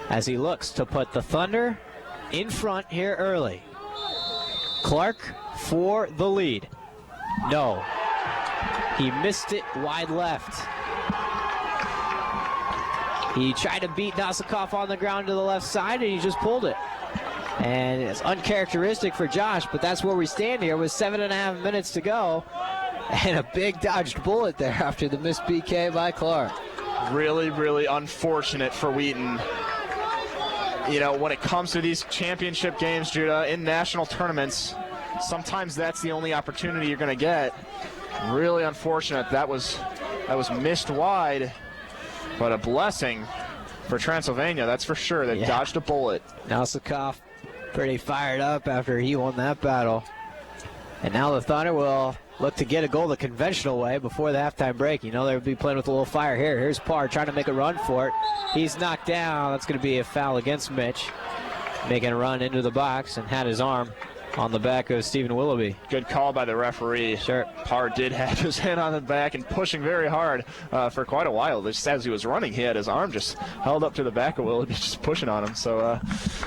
as he looks to put the Thunder in front here early. Clark for the lead. No. He missed it wide left. He tried to beat Nosakoff on the ground to the left side, and he just pulled it. And it's uncharacteristic for Josh, but that's where we stand here with 7.5 minutes to go. And a big dodged bullet there after the missed PK by Clark. Really, really unfortunate for Wheaton. You know, when it comes to these championship games, Judah, in national tournaments, sometimes that's the only opportunity you're going to get. Really unfortunate. That was missed wide, but a blessing for Transylvania, that's for sure. They dodged a bullet. Nosakoff pretty fired up after he won that battle. And now the Thunder will look to get a goal the conventional way before the halftime break. You know they'll be playing with a little fire here. Here's Parr trying to make a run for it. He's knocked down. That's going to be a foul against Mitch. Making a run into the box and had his arm on the back of Stephen Willoughby. Good call by the referee. Sure. Parr did have his hand on the back and pushing very hard for quite a while. Just as he was running, he had his arm just held up to the back of Willoughby, just pushing on him. So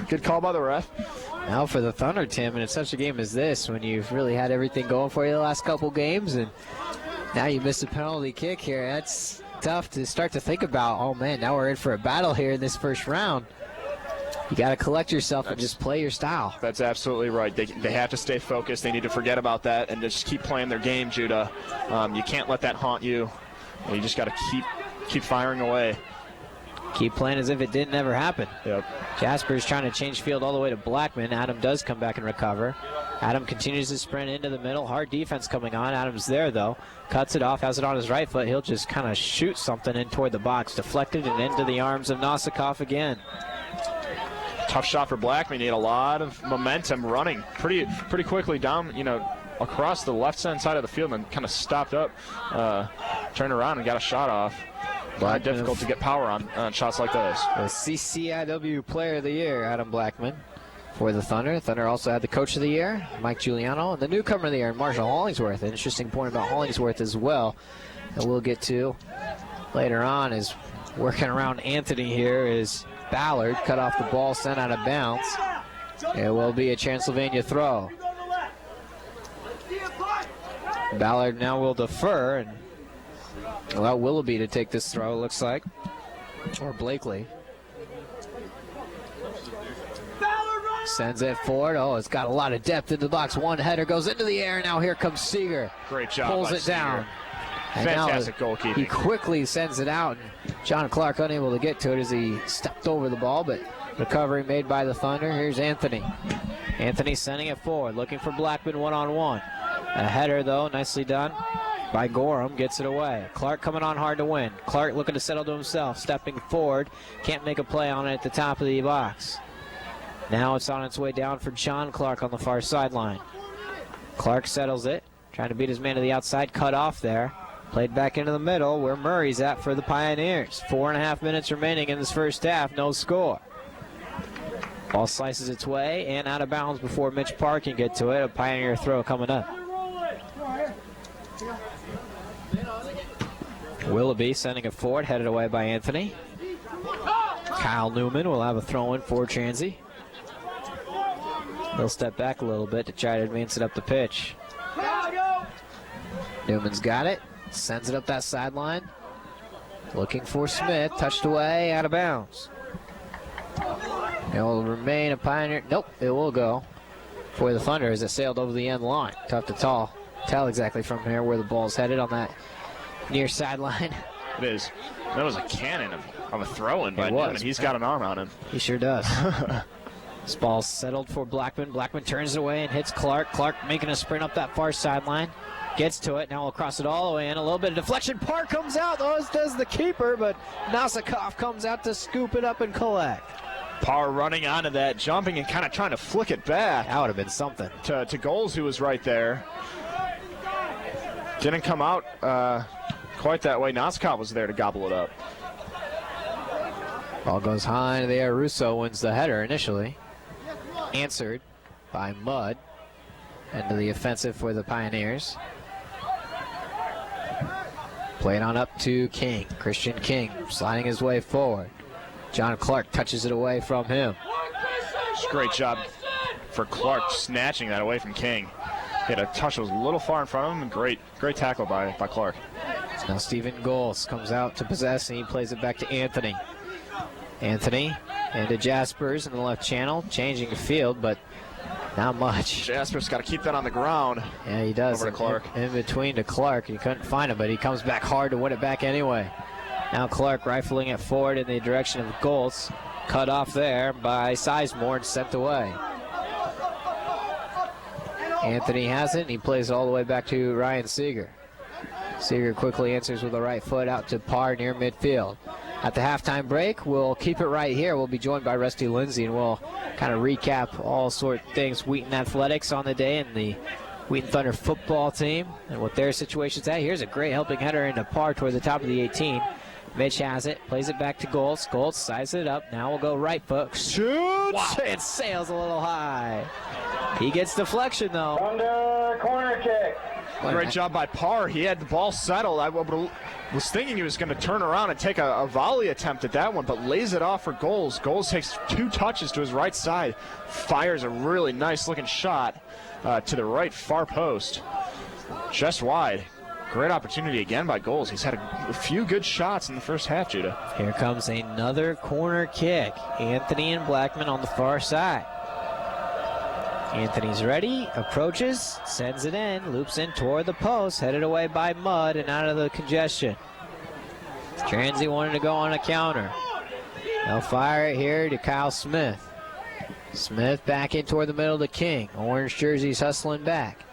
good call by the ref. Now for the Thunder, Tim, and it's such a game as this, when you've really had everything going for you the last couple games, and now you miss a penalty kick here. That's tough to start to think about. Oh, man, now we're in for a battle here in this first round. You got to collect yourself and just play your style. That's absolutely right. They have to stay focused. They need to forget about that and just keep playing their game, Judah. You can't let that haunt you. You just got to keep firing away. Keep playing as if it didn't ever happen. Yep. Jasper's trying to change field all the way to Blackman. Adam does come back and recover. Adam continues to sprint into the middle. Hard defense coming on. Adam's there, though. Cuts it off, has it on his right foot. He'll just kind of shoot something in toward the box. Deflected and into the arms of Nosikov again. Tough shot for Blackman. He had a lot of momentum running pretty quickly down, across the left-hand side of the field and kind of stopped up, turned around and got a shot off. Difficult to get power on shots like those. The CCIW Player of the Year, Adam Blackman, for the Thunder. Thunder also had the Coach of the Year, Mike Giuliano, and the Newcomer of the Year, Marshall Hollingsworth. An interesting point about Hollingsworth as well that we'll get to later on is working around Anthony here is Ballard. Cut off the ball, sent out of bounds. It will be a Transylvania throw. Ballard now will defer and allow Willoughby to take this throw, it looks like. Or Blakely. Sends it forward. Oh, it's got a lot of depth in the box. One header goes into the air. Now here comes Seeger. Great job. Pulls it down. Fantastic goalkeeping. He quickly sends it out. And John Clark unable to get to it as he stepped over the ball, but recovery made by the Thunder. Here's Anthony. Anthony sending it forward, looking for Blackman one-on-one. A header, though, nicely done by Gorham, gets it away. Clark coming on hard to win. Clark looking to settle to himself, stepping forward. Can't make a play on it at the top of the box. Now it's on its way down for John Clark on the far sideline. Clark settles it, trying to beat his man to the outside, cut off there. Played back into the middle where Murray's at for the Pioneers. 4.5 minutes remaining in this first half, no score. Ball slices its way and out of bounds before Mitch Park can get to it. A Pioneer throw coming up. Willoughby sending it forward, headed away by Anthony. Kyle Newman will have a throw-in for Transy. He'll step back a little bit to try to advance it up the pitch. Newman's got it, sends it up that sideline. Looking for Smith, touched away, out of bounds. It will remain a Pioneer. Nope, it will go for the Thunder as it sailed over the end line. Tough to tell exactly from here where the ball's headed on that near sideline. It is. That was a cannon of a throw-in by Newman. He's got an arm on him. He sure does. This ball's settled for Blackman. Blackman turns it away and hits Clark. Clark making a sprint up that far sideline. Gets to it. Now we'll cross it all the way in. A little bit of deflection. Park comes out, though, as does the keeper, but Nosikov comes out to scoop it up and collect. Parr running onto that, jumping and kind of trying to flick it back. That would have been something. To Goals, who was right there. Didn't come out quite that way. Nosikov was there to gobble it up. Ball goes high into the air. Russo wins the header initially. Answered by Mudd. Into the offensive for the Pioneers. Played on up to King. Christian King sliding his way forward. John Clark touches it away from him. It's a great job for Clark snatching that away from King. He had a touch that was a little far in front of him, and great tackle by Clark. Now Stephen Goals comes out to possess, and he plays it back to Anthony. Anthony into Jaspers in the left channel, changing the field, but not much. Jaspers got to keep that on the ground. Yeah, he does. Over to Clark. In between to Clark. He couldn't find it, but he comes back hard to win it back anyway. Now Clark rifling it forward in the direction of Goltz. Cut off there by Sizemore and sent away. Anthony has it, and he plays it all the way back to Ryan Seeger. Seeger quickly answers with the right foot out to Parr near midfield. At the halftime break, we'll keep it right here. We'll be joined by Rusty Lindsay, and we'll kind of recap all sort of things Wheaton Athletics on the day and the Wheaton Thunder football team and what their situation's at. Here's a great helping header into Parr toward the top of the 18. Mitch has it, plays it back to Goltz. Goltz sizes it up. Now we'll go right foot. Shoots! Wow. It sails a little high. He gets deflection, though. Thunder corner kick. Great job by Parr. He had the ball settled. I was thinking he was going to turn around and take a volley attempt at that one, but lays it off for Goals. Goals takes 2 touches to his right side. Fires a really nice-looking shot to the right far post. Just wide. great opportunity again by Goals. He's had a few good shots in the first half, Judah. Here comes another corner kick. Anthony and Blackman on the far side. Anthony's ready, approaches, sends it in, loops in toward the post, headed away by Mudd and out of the congestion. Transy wanted to go on a counter. They'll fire it here to Kyle Smith. Smith back in toward the middle to King. Orange jerseys hustling back.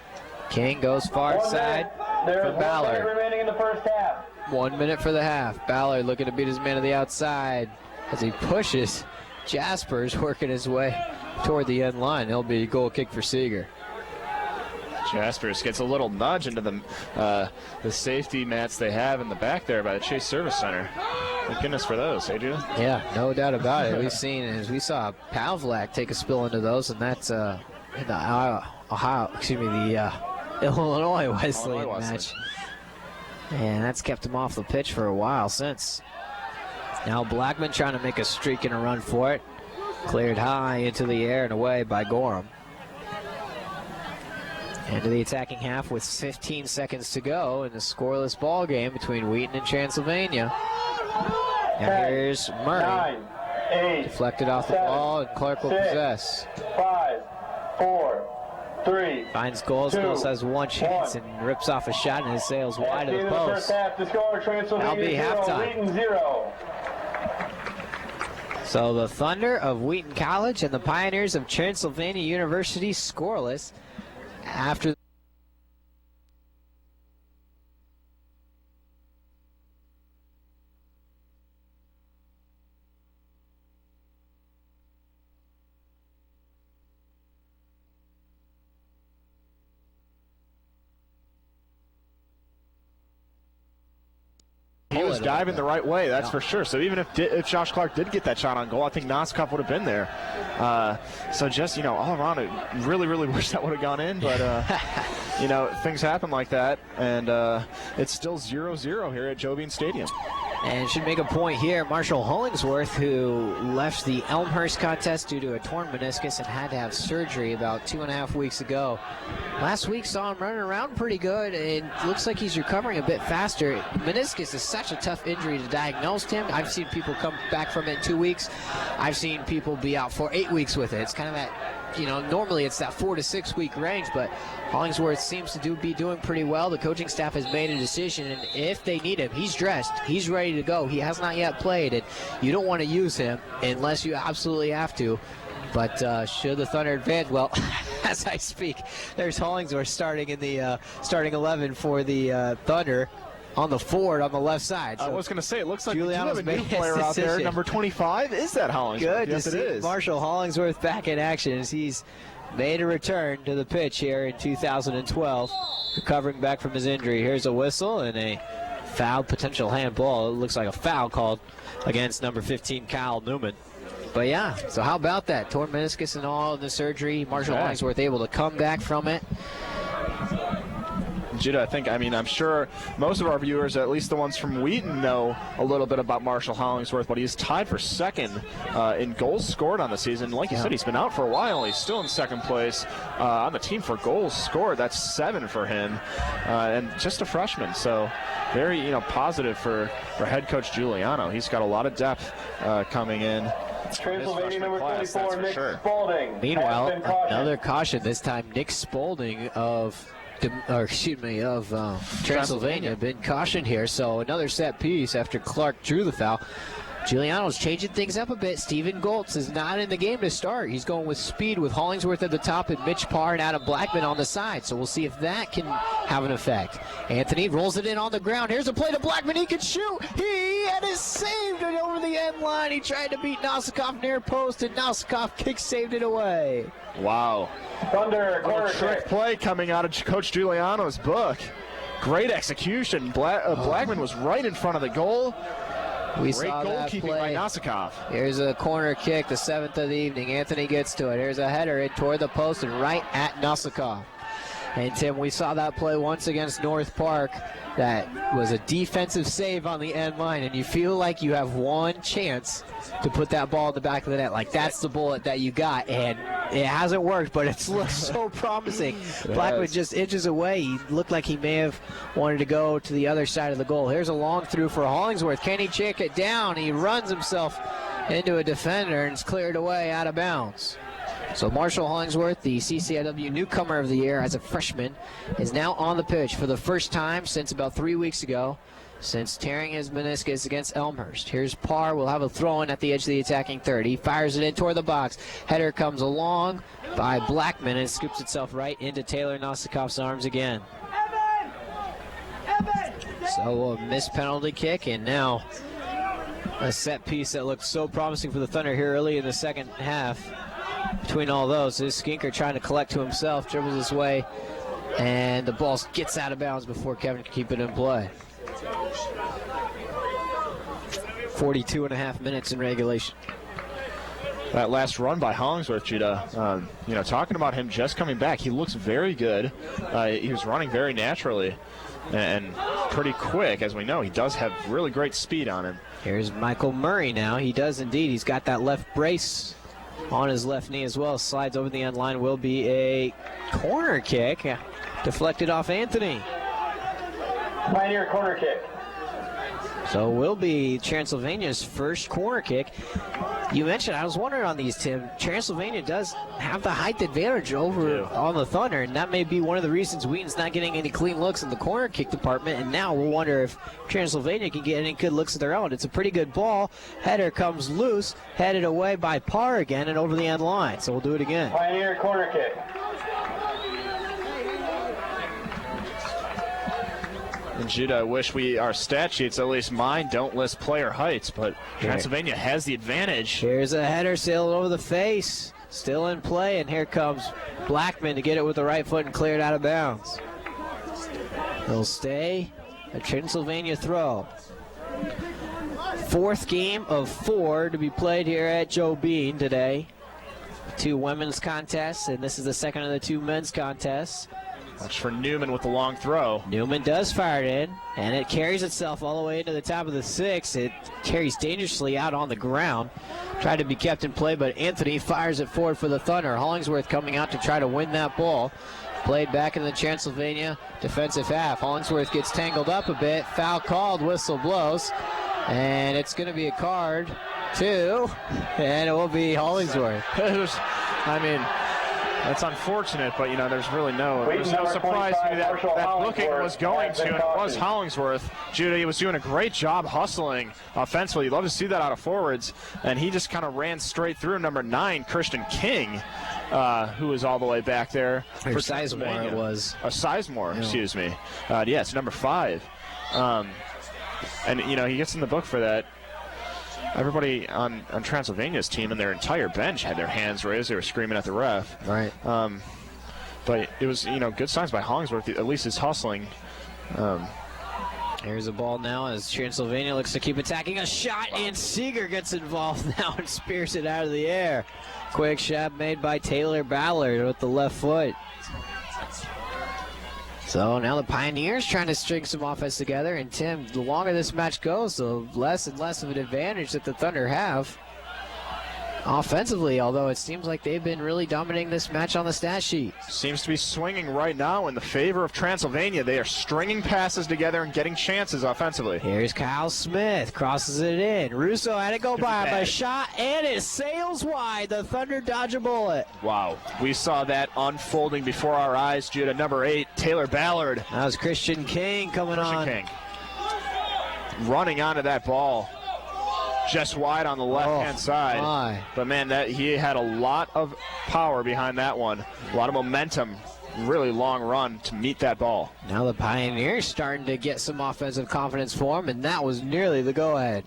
King goes far side for Ballard. 1 minute remaining in the first half. 1 minute for the half. Ballard looking to beat his man to the outside as he pushes. Jasper's working his way toward the end line. It'll be a goal kick for Seeger. Jaspers gets a little nudge into the safety mats they have in the back there by the Chase Service Center. Thank goodness for those, hey, Judah? Yeah, no doubt about it. We saw Pavlak take a spill into those, and that's in the Illinois Wesleyan match. And that's kept him off the pitch for a while since. Now Blackman trying to make a streak and a run for it. Cleared high into the air and away by Gorham. Into the attacking half with 15 seconds to go in the scoreless ball game between Wheaton and Transylvania. And here's Murray. 9, 8, deflected off the ball, and Clark will 6, possess. 5, 4, 3. Finds Goals. 2, Goals has one chance 1. and rips off a shot, and it sails wide of the First post. half, the score, Transylvania That'll be 0, halftime. Wheaton 0. So the Thunder of Wheaton College and the Pioneers of Transylvania University scoreless after. He was diving the right way, that's for sure. So even if Josh Clark did get that shot on goal, I think Noskov would have been there. So just, all around, I really, really wish that would have gone in. But, things happen like that. And it's still 0-0 here at Joe Bean Stadium. And should make a point here, Marshall Hollingsworth, who left the Elmhurst contest due to a torn meniscus and had to have surgery about 2.5 weeks ago. Last week saw him running around pretty good, and looks like he's recovering a bit faster. Meniscus is such a tough injury to diagnose, Tim. I've seen people come back from it in 2 weeks. I've seen people be out for 8 weeks with it. It's kind of that, normally it's that 4 to 6 week range, but Hollingsworth seems to be doing pretty well. The coaching staff has made a decision, and if they need him, he's dressed, he's ready to go. He has not yet played, and you don't want to use him unless you absolutely have to. But should the Thunder advance, well, as I speak, there's Hollingsworth starting in the starting 11 for the Thunder on the forward on the left side. So I was going to say, it looks like Giuliano's we do have a new player out there, number 25. Is that Hollingsworth? Good yes, to it see is. Marshall Hollingsworth back in action as he's made a return to the pitch here in 2012, recovering back from his injury. Here's a whistle and a foul, potential handball. It looks like a foul called against number 15, Kyle Newman. But yeah, so how about that? Torn meniscus and all in the surgery. Marshall Hollingsworth able to come back from it. Judah, I'm sure most of our viewers, at least the ones from Wheaton, know a little bit about Marshall Hollingsworth, but he's tied for second in goals scored on the season. Like you said, he's been out for a while. He's still in second place on the team for goals scored. That's 7 for him, and just a freshman. So very, positive for head coach Giuliano. He's got a lot of depth coming in. Transylvania number class, 24, Nick Spaulding. Meanwhile, another caution, this time Nick Spaulding of Transylvania been cautioned here. So another set piece after Clark drew the foul. Giuliano's changing things up a bit. Steven Goltz is not in the game to start. He's going with speed with Hollingsworth at the top and Mitch Parr and Adam Blackman on the side. So we'll see if that can have an effect. Anthony rolls it in on the ground. Here's a play to Blackman. He can shoot. He had it saved it over the end line. He tried to beat Nosikov near post, and Nosikov saved it away. Wow. Thunder, a trick play coming out of Coach Giuliano's book. Great execution. Blackman was right in front of the goal. Great goalkeeping by Nosikov. Here's a corner kick, the 7th of the evening. Anthony gets to it. Here's a header in toward the post and right at Nosikov. And Tim, we saw that play once against North Park. That was a defensive save on the end line, and you feel like you have one chance to put that ball in the back of the net. Like, that's the bullet that you got, and it hasn't worked, but it's looked so promising. Blackwood just inches away. He looked like he may have wanted to go to the other side of the goal. Here's a long through for Hollingsworth. Can he check it down? He runs himself into a defender, and it's cleared away out of bounds. So Marshall Hollingsworth, the CCIW Newcomer of the Year as a freshman, is now on the pitch for the first time since about 3 weeks ago, since tearing his meniscus against Elmhurst. Here's Parr. We'll have a throw-in at the edge of the attacking 30. Fires it in toward the box. Header comes along by Blackman and scoops itself right into Taylor Nosikoff's arms again. So a missed penalty kick, and now a set piece that looks so promising for the Thunder here early in the second half. Between all those, is Skinker trying to collect to himself, dribbles his way, and the ball gets out of bounds before Kevin can keep it in play. 42.5 minutes in regulation. That last run by Hollingsworth, Judah, talking about him just coming back, he looks very good. He was running very naturally and pretty quick. As we know, he does have really great speed on him. Here's Michael Murray now. He does indeed. He's got that left brace on his left knee as well. Slides over the end line. Will be a corner kick. Deflected off Anthony. Pioneer corner kick. So will be Transylvania's first corner kick. You mentioned, I was wondering on these, Tim, Transylvania does have the height advantage over on the Thunder, and that may be one of the reasons Wheaton's not getting any clean looks in the corner kick department, and now we'll wonder if Transylvania can get any good looks of their own. It's a pretty good ball. Header comes loose, headed away by Parr again and over the end line, so we'll do it again. Pioneer corner kick. And Judah, I wish our stat sheets, at least mine, don't list player heights, but Transylvania has the advantage. Here's a header sailed over the face. Still in play, and here comes Blackman to get it with the right foot and clear it out of bounds. He'll stay. A Transylvania throw. Fourth game of 4 to be played here at Joe Bean today. 2 women's contests, and this is the second of the 2 men's contests. Watch for Newman with the long throw. Newman does fire it in, and it carries itself all the way into the top of the 6. It carries dangerously out on the ground. Tried to be kept in play, but Anthony fires it forward for the Thunder. Hollingsworth coming out to try to win that ball. Played back in the Transylvania defensive half. Hollingsworth gets tangled up a bit. Foul called, whistle blows. And it's going to be a card, too. And it will be Hollingsworth. That's unfortunate, but there's really there's no surprise to me that booking was going to, and it was Hollingsworth. Judah, he was doing a great job hustling offensively. You'd love to see that out of forwards, and he just kind of ran straight through number 9, Christian King, who was all the way back there. For Sizemore it was. Sizemore, excuse me. It's number 5. And he gets in the book for that. Everybody on Transylvania's team and their entire bench had their hands raised. They were screaming at the ref. Right. But it was, good signs by Hollingsworth. At least his hustling. Here's the ball now as Transylvania looks to keep attacking. A shot, and Seeger gets involved now and spears it out of the air. Quick shot made by Taylor Ballard with the left foot. So now the Pioneers trying to string some offense together, and Tim, the longer this match goes, the less and less of an advantage that the Thunder have offensively, although it seems like they've been really dominating this match on the stat sheet. Seems to be swinging right now in the favor of Transylvania. They are stringing passes together and getting chances offensively. Here's Kyle Smith, crosses it in. Russo had it go by him, a shot, and it sails wide. The Thunder dodge a bullet. Wow, we saw that unfolding before our eyes, Judah. Number 8, Taylor Ballard. That was Christian King coming on. King running onto that ball. Just wide on the left-hand side. My. But, man, he had a lot of power behind that one. A lot of momentum. Really long run to meet that ball. Now the Pioneers starting to get some offensive confidence for them, and that was nearly the go-ahead.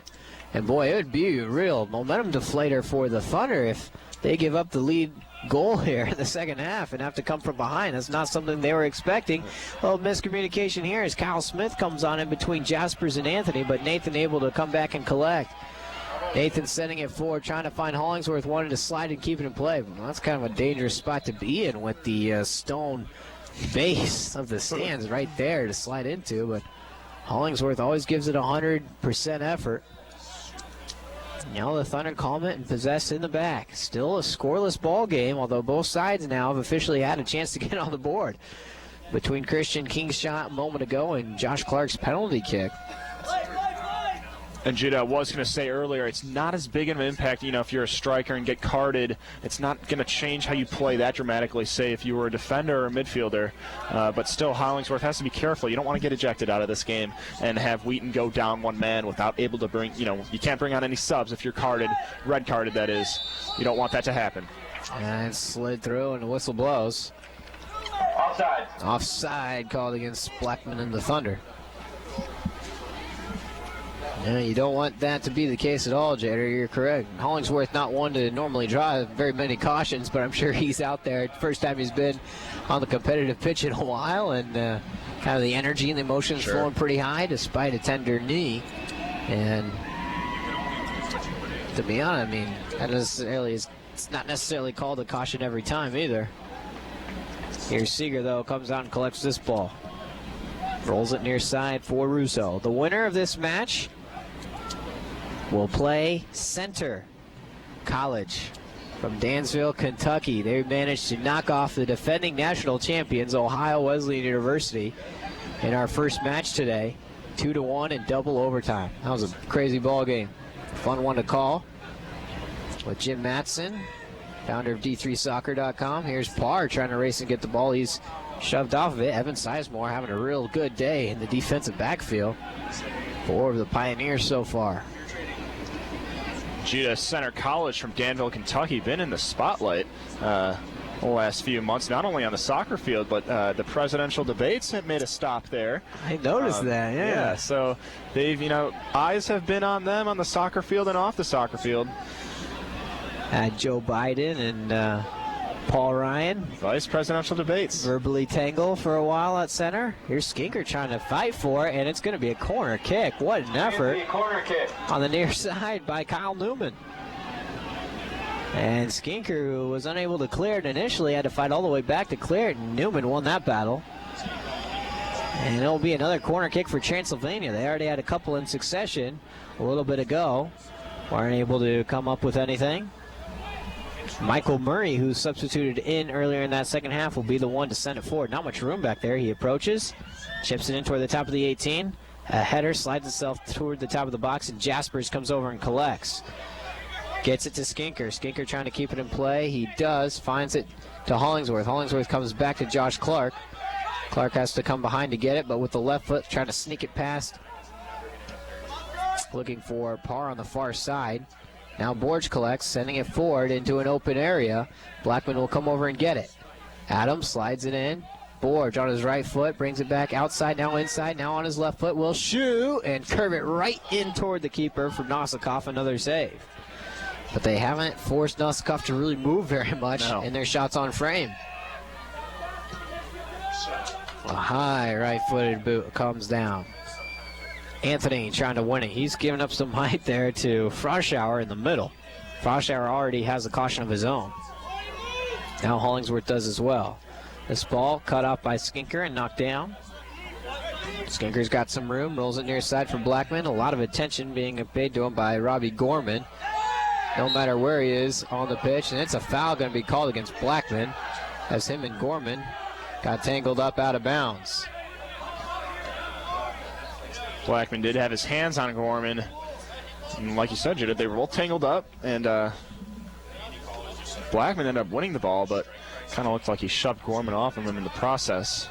And, boy, it would be a real momentum deflator for the Thunder if they give up the lead goal here in the second half and have to come from behind. That's not something they were expecting. Well, miscommunication here as Kyle Smith comes on in between Jaspers and Anthony, but Nathan able to come back and collect. Nathan sending it forward, trying to find Hollingsworth, wanted to slide and keep it in play. Well, that's kind of a dangerous spot to be in with the stone base of the stands right there to slide into, but Hollingsworth always gives it 100% effort. Now the Thunder calm it and possessed in the back. Still a scoreless ball game, although both sides now have officially had a chance to get on the board. Between Christian King's shot a moment ago and Josh Clark's penalty kick. And Judah, I was going to say earlier, it's not as big of an impact, if you're a striker and get carded. It's not going to change how you play that dramatically, say, if you were a defender or a midfielder. But still, Hollingsworth has to be careful. You don't want to get ejected out of this game and have Wheaton go down one man without able to bring, you can't bring on any subs if you're carded, red carded, that is. You don't want that to happen. And slid through and the whistle blows. Offside. Offside called against Blackman and the Thunder. Yeah, you don't want that to be the case at all, Jader. You're correct. Hollingsworth not one to normally draw very many cautions, but I'm sure he's out there. First time he's been on the competitive pitch in a while, and kind of the energy and the emotions flowing pretty high despite a tender knee. And to be honest, it's not necessarily called a caution every time either. Here's Seeger, though, comes out and collects this ball. Rolls it near side for Russo. The winner of this match will play Center College from Dansville, Kentucky. They managed to knock off the defending national champions, Ohio Wesleyan University, in our first match today, 2-1 in double overtime. That was a crazy ball game. Fun one to call with Jim Mattson, founder of D3Soccer.com. Here's Parr trying to race and get the ball. He's shoved off of it. Evan Sizemore having a real good day in the defensive backfield for the Pioneers so far. Judah, Center College from Danville, Kentucky, been in the spotlight the last few months, not only on the soccer field, but the presidential debates have made a stop there. I noticed that, yeah. So they've, eyes have been on them on the soccer field and off the soccer field. Joe Biden and Paul Ryan. Vice presidential debates. Verbally tangle for a while at center. Here's Skinker trying to fight for it, and it's going to be a corner kick. What an effort. Corner kick. On the near side by Kyle Newman. And Skinker, who was unable to clear it initially, had to fight all the way back to clear it, and Newman won that battle. And it'll be another corner kick for Transylvania. They already had a couple in succession a little bit ago. Weren't able to come up with anything. Michael Murray, who substituted in earlier in that second half, will be the one to send it forward. Not much room back there. He approaches, chips it in toward the top of the 18. A header slides itself toward the top of the box, and Jaspers comes over and collects. Gets it to Skinker. Skinker trying to keep it in play. He does. Finds it to Hollingsworth. Hollingsworth comes back to Josh Clark. Clark has to come behind to get it, but with the left foot trying to sneak it past. Looking for Parr on the far side. Now Borge collects, sending it forward into an open area. Blackman will come over and get it. Adams slides it in. Borge on his right foot, brings it back outside, now inside, now on his left foot, will shoot and curve it right in toward the keeper for Nosikoff, another save. But they haven't forced Nosikoff to really move very much in their shots on frame. A high right-footed boot comes down. Anthony trying to win it. He's giving up some height there to Froschauer in the middle. Froschauer already has a caution of his own. Now Hollingsworth does as well. This ball cut off by Skinker and knocked down. Skinker's got some room, rolls it near side for Blackman. A lot of attention being paid to him by Robbie Gorman. No matter where he is on the pitch, and it's a foul going to be called against Blackman as him and Gorman got tangled up out of bounds. Blackman did have his hands on Gorman. And like you said, Judith, they were both tangled up, and Blackman ended up winning the ball, but kind of looked like he shoved Gorman off of him in the process.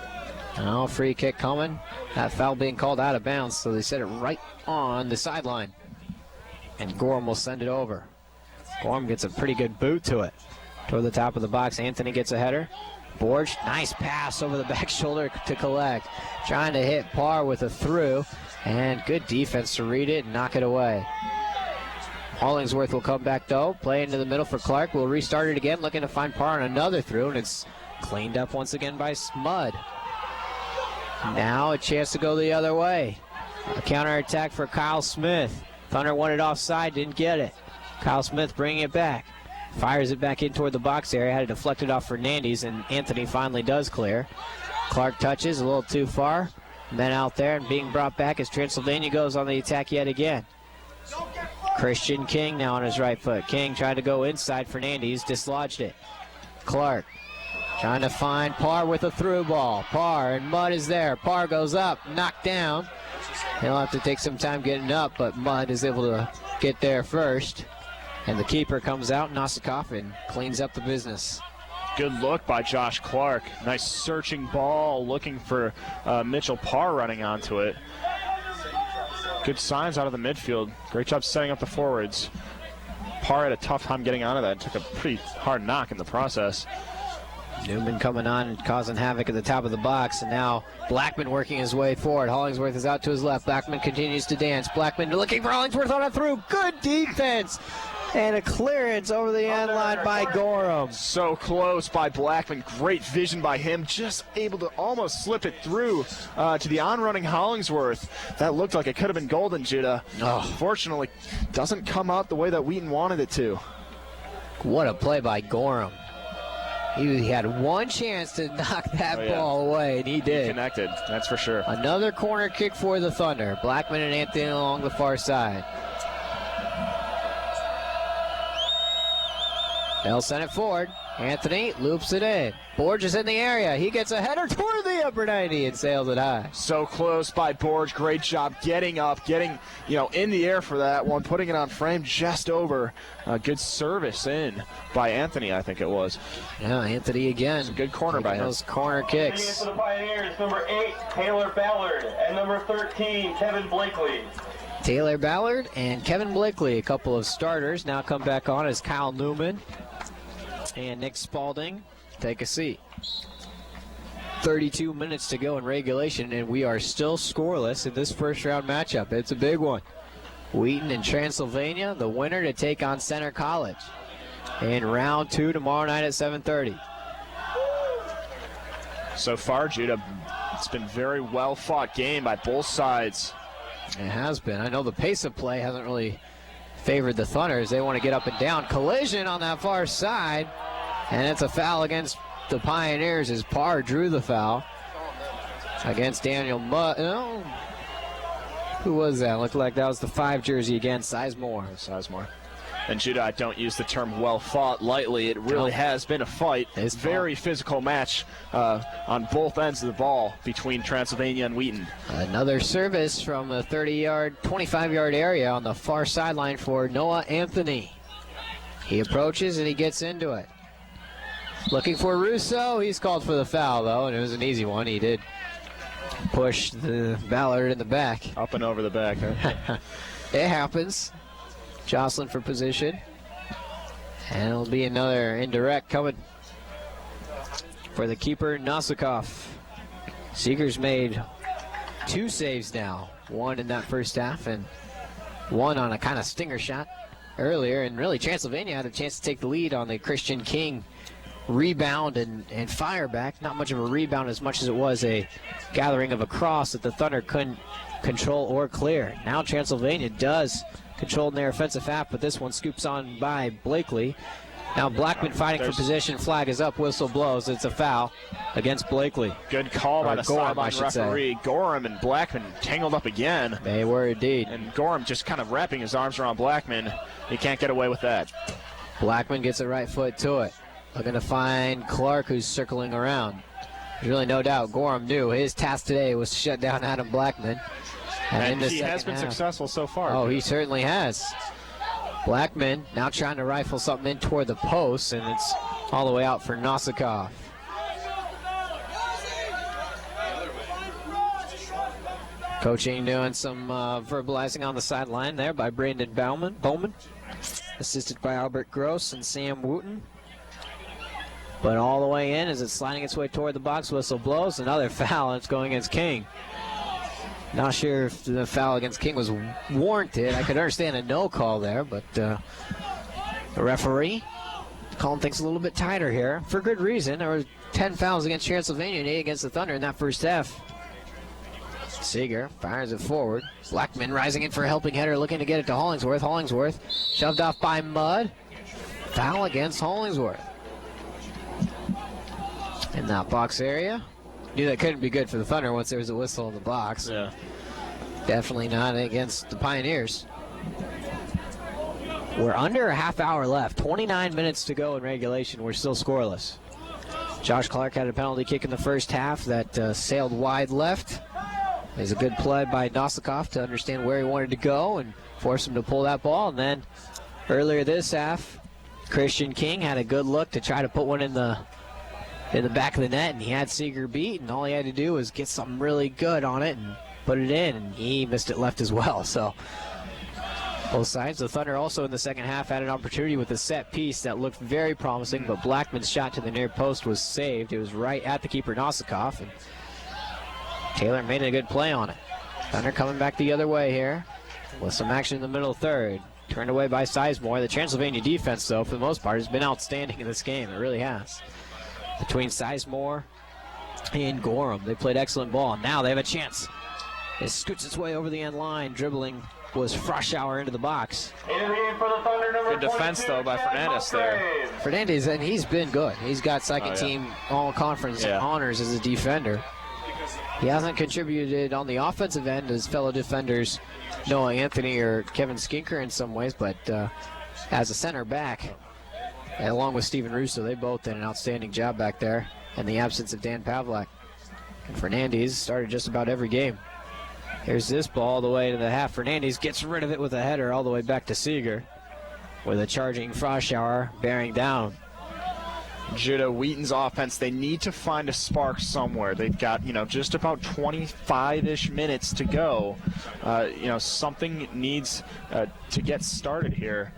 Now free kick coming. That foul being called out of bounds, so they set it right on the sideline. And Gorm will send it over. Gorm gets a pretty good boot to it. Toward the top of the box, Anthony gets a header. Borge, nice pass over the back shoulder to collect. Trying to hit Parr with a through. And good defense to read it and knock it away. Hollingsworth will come back, though. Play into the middle for Clark. We'll restart it again, looking to find Parr on another through, and it's cleaned up once again by Smud. Now a chance to go the other way. A counterattack for Kyle Smith. Thunder wanted offside, didn't get it. Kyle Smith bringing it back. Fires it back in toward the box area. Had it deflected off Fernandez, and Anthony finally does clear. Clark touches a little too far. Men out there and being brought back as Transylvania goes on the attack yet again. Christian King now on his right foot. King tried to go inside. Fernandez dislodged it. Clark trying to find Parr with a through ball. Parr, and Mudd is there. Parr goes up, knocked down. He'll have to take some time getting up, but Mudd is able to get there first. And the keeper comes out, Nosikoff, and cleans up the business. Good look by Josh Clark. Nice searching ball, looking for Mitchell Parr running onto it. Good signs out of the midfield. Great job setting up the forwards. Parr had a tough time getting onto that and took a pretty hard knock in the process. Newman coming on and causing havoc at the top of the box, and now Blackman working his way forward. Hollingsworth is out to his left. Blackman continues to dance. Blackman looking for Hollingsworth on a through. Good defense. And a clearance over the end line by Gorham. So close by Blackman. Great vision by him. Just able to almost slip it through to the on-running Hollingsworth. That looked like it could have been golden, Judah. Oh. Fortunately, doesn't come out the way that Wheaton wanted it to. What a play by Gorham. He had one chance to knock that ball away, and he did. He connected, that's for sure. Another corner kick for the Thunder. Blackman and Anthony along the far side. They'll send it forward. Anthony loops it in. Borge is in the area. He gets a header toward the upper 90 and sails it high. So close by Borge. Great job getting up, getting in the air for that one, putting it on frame just over. Good service in by Anthony, I think it was. Yeah, Anthony again. It's a good corner by him. Those corner kicks. For the Pioneers, number 8, Taylor Ballard, and number 13, Kevin Blakely. Taylor Ballard and Kevin Blakely, a couple of starters, now come back on as Kyle Newman and Nick Spalding take a seat. 32 minutes to go in regulation, and we are still scoreless in this first round matchup. It's a big one. Wheaton and Transylvania, the winner to take on Center College in round 2 tomorrow night at 7:30. So far, Judah, it's been very well fought game by both sides. It has been. I know the pace of play hasn't really favored the Thunder as they want to get up and down. Collision on that far side, and it's a foul against the Pioneers as Parr drew the foul against Daniel Mudd. Oh, who was that? Looked like that was the 5 jersey again, Sizemore. Sizemore. And Judah, I don't use the term well fought lightly. It really has been a fight. It's a very physical match on both ends of the ball between Transylvania and Wheaton. Another service from the 30-yard, 25-yard area on the far sideline for Noah Anthony. He approaches and he gets into it. Looking for Russo. He's called for the foul, though, and it was an easy one. He did push the Ballard in the back. Up and over the back, huh? It happens. Jocelyn for position. And it'll be another indirect coming for the keeper, Nosikoff. Seeger's made 2 saves now. 1 in that first half and 1 on a kind of stinger shot earlier. And really, Transylvania had a chance to take the lead on the Christian King rebound and fire back. Not much of a rebound as much as it was a gathering of a cross that the Thunder couldn't control or clear. Now Transylvania does control in their offensive half, but this one scoops on by Blakely. Now Blackman fighting for position. Flag is up. Whistle blows. It's a foul against Blakely. Good call by the sideline referee. Gorham and Blackman tangled up again. They were indeed. And Gorham just kind of wrapping his arms around Blackman. He can't get away with that. Blackman gets a right foot to it. Looking to find Clark, who's circling around. There's really no doubt Gorham knew his task today was to shut down Adam Blackman. And he has been successful so far. Oh, he certainly has. Blackman now trying to rifle something in toward the post, and it's all the way out for Nosikoff. Coaching doing some verbalizing on the sideline there by Brandon Bowman, assisted by Albert Gross and Sam Wooten. But all the way in as it's sliding its way toward the box. Whistle blows. Another foul, and it's going against King. Not sure if the foul against King was warranted. I could understand a no call there, but the referee calling things a little bit tighter here for good reason. There were 10 fouls against Transylvania and 8 against the Thunder in that first half. Seeger fires it forward. Blackman rising in for a helping header, looking to get it to Hollingsworth. Hollingsworth shoved off by Mudd. Foul against Hollingsworth. In that box area, Knew that couldn't be good for the Thunder once there was a whistle in the box. Yeah. Definitely not against the Pioneers. We're under a half hour left. 29 minutes to go in regulation. We're still scoreless. Josh Clark had a penalty kick in the first half that sailed wide left. It was a good play by Nosikov to understand where he wanted to go and force him to pull that ball. And then earlier this half, Christian King had a good look to try to put one in the back of the net, and he had Seeger beat, and all he had to do was get something really good on it and put it in, and he missed it left as well. So both sides. The Thunder also in the second half had an opportunity with a set piece that looked very promising, but Blackman's shot to the near post was saved. It was right at the keeper, Nosikov, and Taylor made a good play on it. Thunder coming back the other way here with some action in the middle third. Turned away by Sizemore. The Transylvania defense, though, for the most part, has been outstanding in this game. It really has. Between Sizemore and Gorham, they played excellent ball. Now they have a chance. It scoots its way over the end line. Dribbling was Froschauer into the box. Good defense, though, by Fernandez there. Fernandez, and he's been good. He's got second-team all-conference honors as a defender. He hasn't contributed on the offensive end as fellow defenders Noah Anthony or Kevin Skinker in some ways, but as a center back, along with Steven Russo, they both did an outstanding job back there in the absence of Dan Pavlak. And Fernandez started just about every game. Here's this ball all the way to the half. Fernandez gets rid of it with a header all the way back to Seeger with a charging Froschauer bearing down. Judah, Wheaton's offense, they need to find a spark somewhere. They've got, just about 25-ish minutes to go. Something needs to get started here.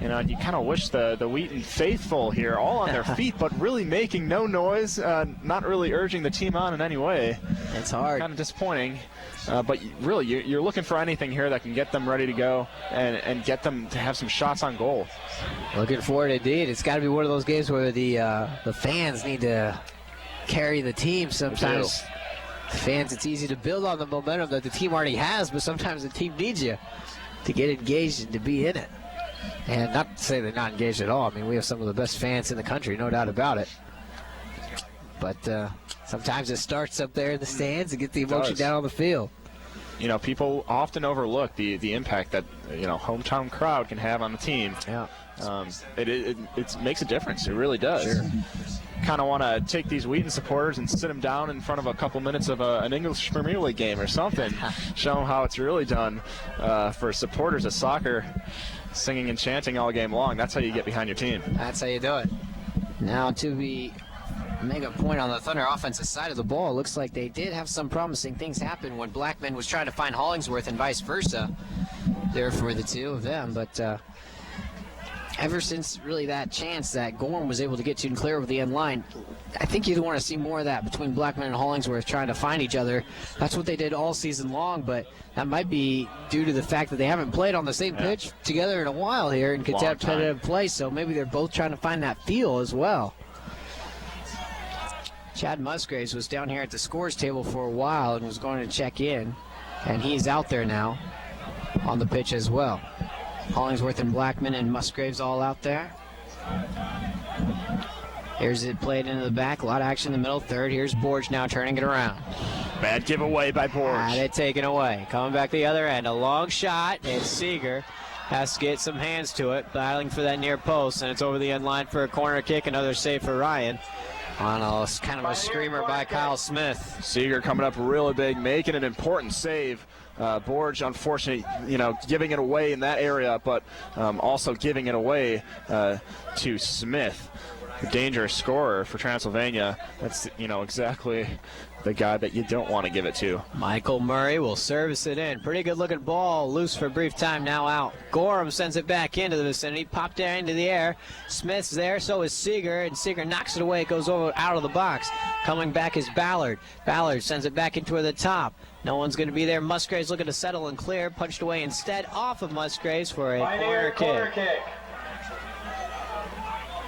You kind of wish the Wheaton faithful here, all on their feet, but really making no noise, not really urging the team on in any way. It's hard. Kind of disappointing. But really, you're looking for anything here that can get them ready to go and get them to have some shots on goal. Looking forward indeed. It's got to be one of those games where the fans need to carry the team sometimes. The fans, it's easy to build on the momentum that the team already has, but sometimes the team needs you to get engaged and to be in it. And not to say they're not engaged at all. I mean, we have some of the best fans in the country, no doubt about it. But sometimes it starts up there in the stands and get the emotion down on the field. People often overlook the impact that hometown crowd can have on the team. Yeah. It makes a difference. It really does. Sure. Kind of want to take these Wheaton supporters and sit them down in front of a couple minutes of an English Premier League game or something. Show them how it's really done for supporters of soccer, singing and chanting all game long. That's how you get behind your team. That's how you do it. Now make a point on the Thunder offensive side of the ball. Looks like they did have some promising things happen when Blackman was trying to find Hollingsworth and vice versa there for the two of them. But ever since really that chance that Gorham was able to get to and clear over the end line, I think you'd want to see more of that between Blackman and Hollingsworth trying to find each other. That's what they did all season long, but that might be due to the fact that they haven't played on the same pitch together in a while here in competitive play, so maybe they're both trying to find that feel as well. Chad Musgraves was down here at the scores table for a while and was going to check in, and he's out there now on the pitch as well. Hollingsworth and Blackman and Musgraves all out there. Here's it played into the back. A lot of action in the middle third. Here's Borge now turning it around. Bad giveaway by Borge. Had it taken away. Coming back the other end. A long shot, and Seeger has to get some hands to it, battling for that near post, and it's over the end line for a corner kick. Another save for Ryan. On a kind of a screamer by Kyle Smith. Seeger coming up really big, making an important save. Borge, unfortunately, giving it away in that area, but also giving it away to Smith, a dangerous scorer for Transylvania. That's, exactly the guy that you don't want to give it to. Michael Murray will service it in. Pretty good looking ball. Loose for a brief time, now out. Gorham sends it back into the vicinity. Popped there into the air. Smith's there, so is Seeger, and Seeger knocks it away. It goes over out of the box. Coming back is Ballard. Ballard sends it back into the top. No one's going to be there. Musgraves looking to settle and clear. Punched away instead off of Musgraves for a corner kick.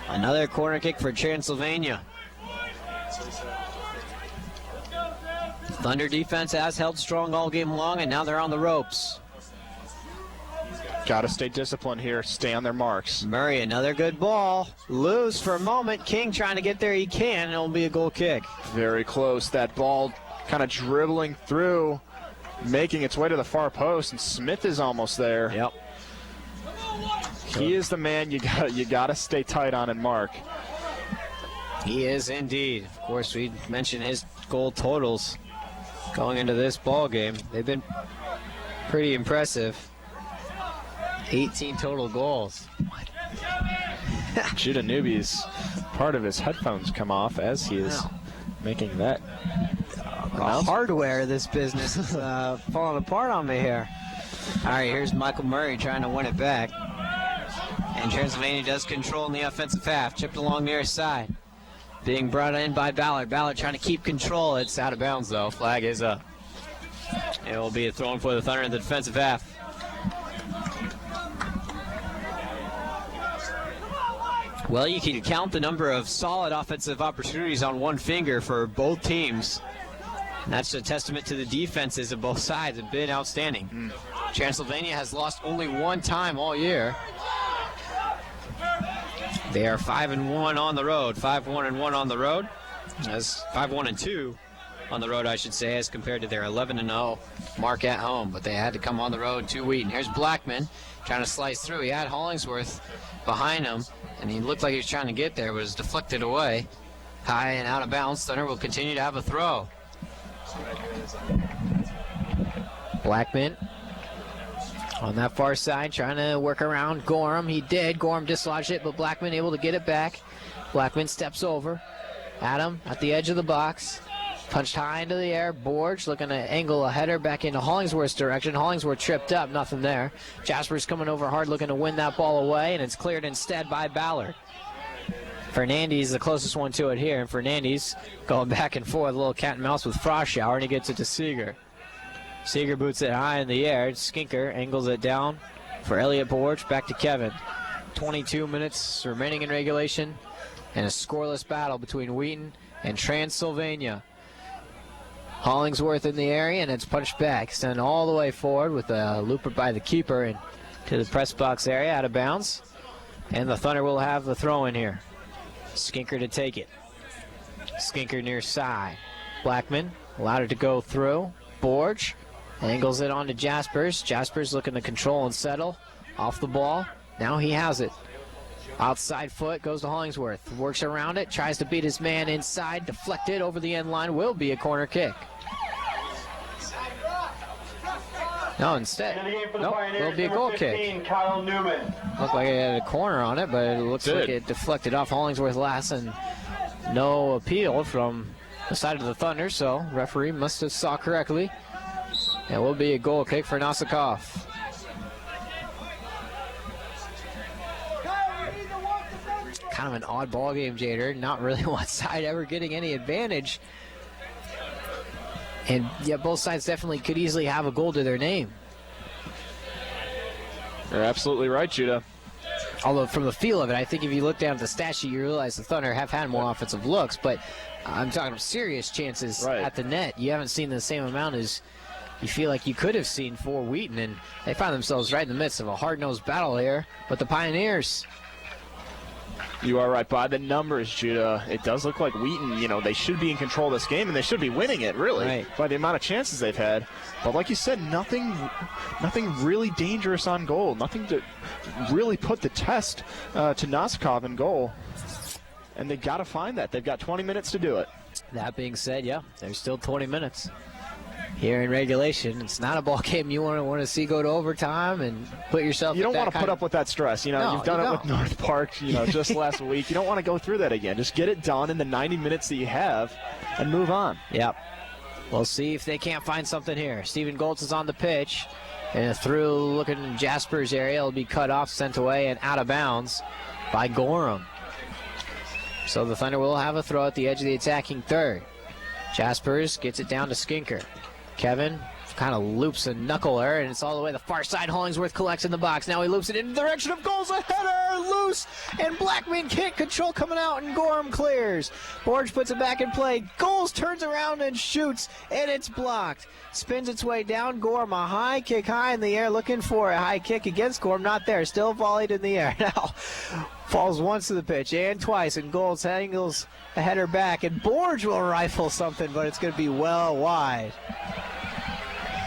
Another corner kick for Transylvania. Thunder defense has held strong all game long, and now they're on the ropes. Got to stay disciplined here, stay on their marks. Murray, another good ball. Loose for a moment. King trying to get there. He can, and it'll be a goal kick. Very close. That ball kind of dribbling through, making its way to the far post, and Smith is almost there. Yep. He is the man you got to stay tight on and mark. He is indeed. Of course, we mentioned his goal totals going into this ball game. They've been pretty impressive. 18 total goals. Judah Newby's part of his headphones come off as he is making that. The hardware of this business is falling apart on me here. All right, here's Michael Murray trying to win it back. And Transylvania does control in the offensive half. Chipped along near side. Being brought in by Ballard. Ballard trying to keep control. It's out of bounds, though. Flag is up. It will be a throw-in for the Thunder in the defensive half. Well, you can count the number of solid offensive opportunities on one finger for both teams. And that's a testament to the defenses of both sides. Have been outstanding. Transylvania has lost only one time all year. They are 5-1 on the road. 5-1-1 on the road. As 5-1-2 on the road, I should say, as compared to their 11-0 mark at home. But they had to come on the road to Wheaton. Here's Blackman trying to slice through. He had Hollingsworth behind him, and he looked like he was trying to get there, but was deflected away. High and out of bounds. Thunder will continue to have a throw. Blackman on that far side trying to work around Gorham. He did. Gorham dislodged it, but Blackman able to get it back. Blackman steps over. Adam at the edge of the box. Punched high into the air. Borge looking to angle a header back into Hollingsworth's direction. Hollingsworth tripped up. Nothing there. Jasper's coming over hard looking to win that ball away, and it's cleared instead by Ballard. Fernandez the closest one to it here, and Fernandez going back and forth, a little cat and mouse with Froschower, and he gets it to Seeger. Seeger boots it high in the air. Skinker angles it down for Elliott Borge. Back to Kevin. 22 minutes remaining in regulation, and a scoreless battle between Wheaton and Transylvania. Hollingsworth in the area, and it's punched back. Sent all the way forward with a looper by the keeper and to the press box area, out of bounds. And the Thunder will have the throw in here. Skinker to take it. Skinker near side. Blackman allowed it to go through. Borge angles it onto Jaspers. Jaspers looking to control and settle. Off the ball. Now he has it. Outside foot goes to Hollingsworth. Works around it. Tries to beat his man inside. Deflected over the end line. Will be a corner kick. No, instead, nope, will be a goal kick. Kyle Newman. Looked like it had a corner on it, but it looks like it deflected off Hollingsworth last, and no appeal from the side of the Thunder, so referee must have saw correctly. It will be a goal kick for Nasikov. Kind of an odd ball game, Jader. Not really one side ever getting any advantage. And yeah, both sides definitely could easily have a goal to their name. You're absolutely right, Judah. Although from the feel of it, I think if you look down at the stat sheet, you realize the Thunder have had more offensive looks, but I'm talking serious chances at the net. You haven't seen the same amount as you feel like you could have seen for Wheaton, and they find themselves right in the midst of a hard-nosed battle here. But the Pioneers... You are right. By the numbers, Judah, it does look like Wheaton, they should be in control of this game, and they should be winning it, really, by the amount of chances they've had. But like you said, nothing really dangerous on goal. Nothing to really put the test to Nasikov in goal. And they've got to find that. They've got 20 minutes to do it. That being said, yeah, there's still 20 minutes. Here in regulation, it's not a ball game you want to see go to overtime and put yourself. You don't want to put up with that stress. You've done it with North Park, just last week. You don't want to go through that again. Just get it done in the 90 minutes that you have and move on. Yep. We'll see if they can't find something here. Stephen Goltz is on the pitch, and through looking in Jasper's area, it'll be cut off, sent away, and out of bounds by Gorham. So the Thunder will have a throw at the edge of the attacking third. Jaspers gets it down to Skinker. Kevin kind of loops a knuckler, and it's all the way the far side. Hollingsworth collects in the box. Now he loops it in the direction of goals. A header loose, and Blackman can't control coming out, and Gorham clears. Borge puts it back in play. Goals turns around and shoots, and it's blocked. Spins its way down. Gorham, a high kick high in the air, looking for a high kick against Gorham. Not there. Still volleyed in the air. Now falls once to the pitch and twice, and Golds angles a header back, and Borge will rifle something, but it's going to be well wide.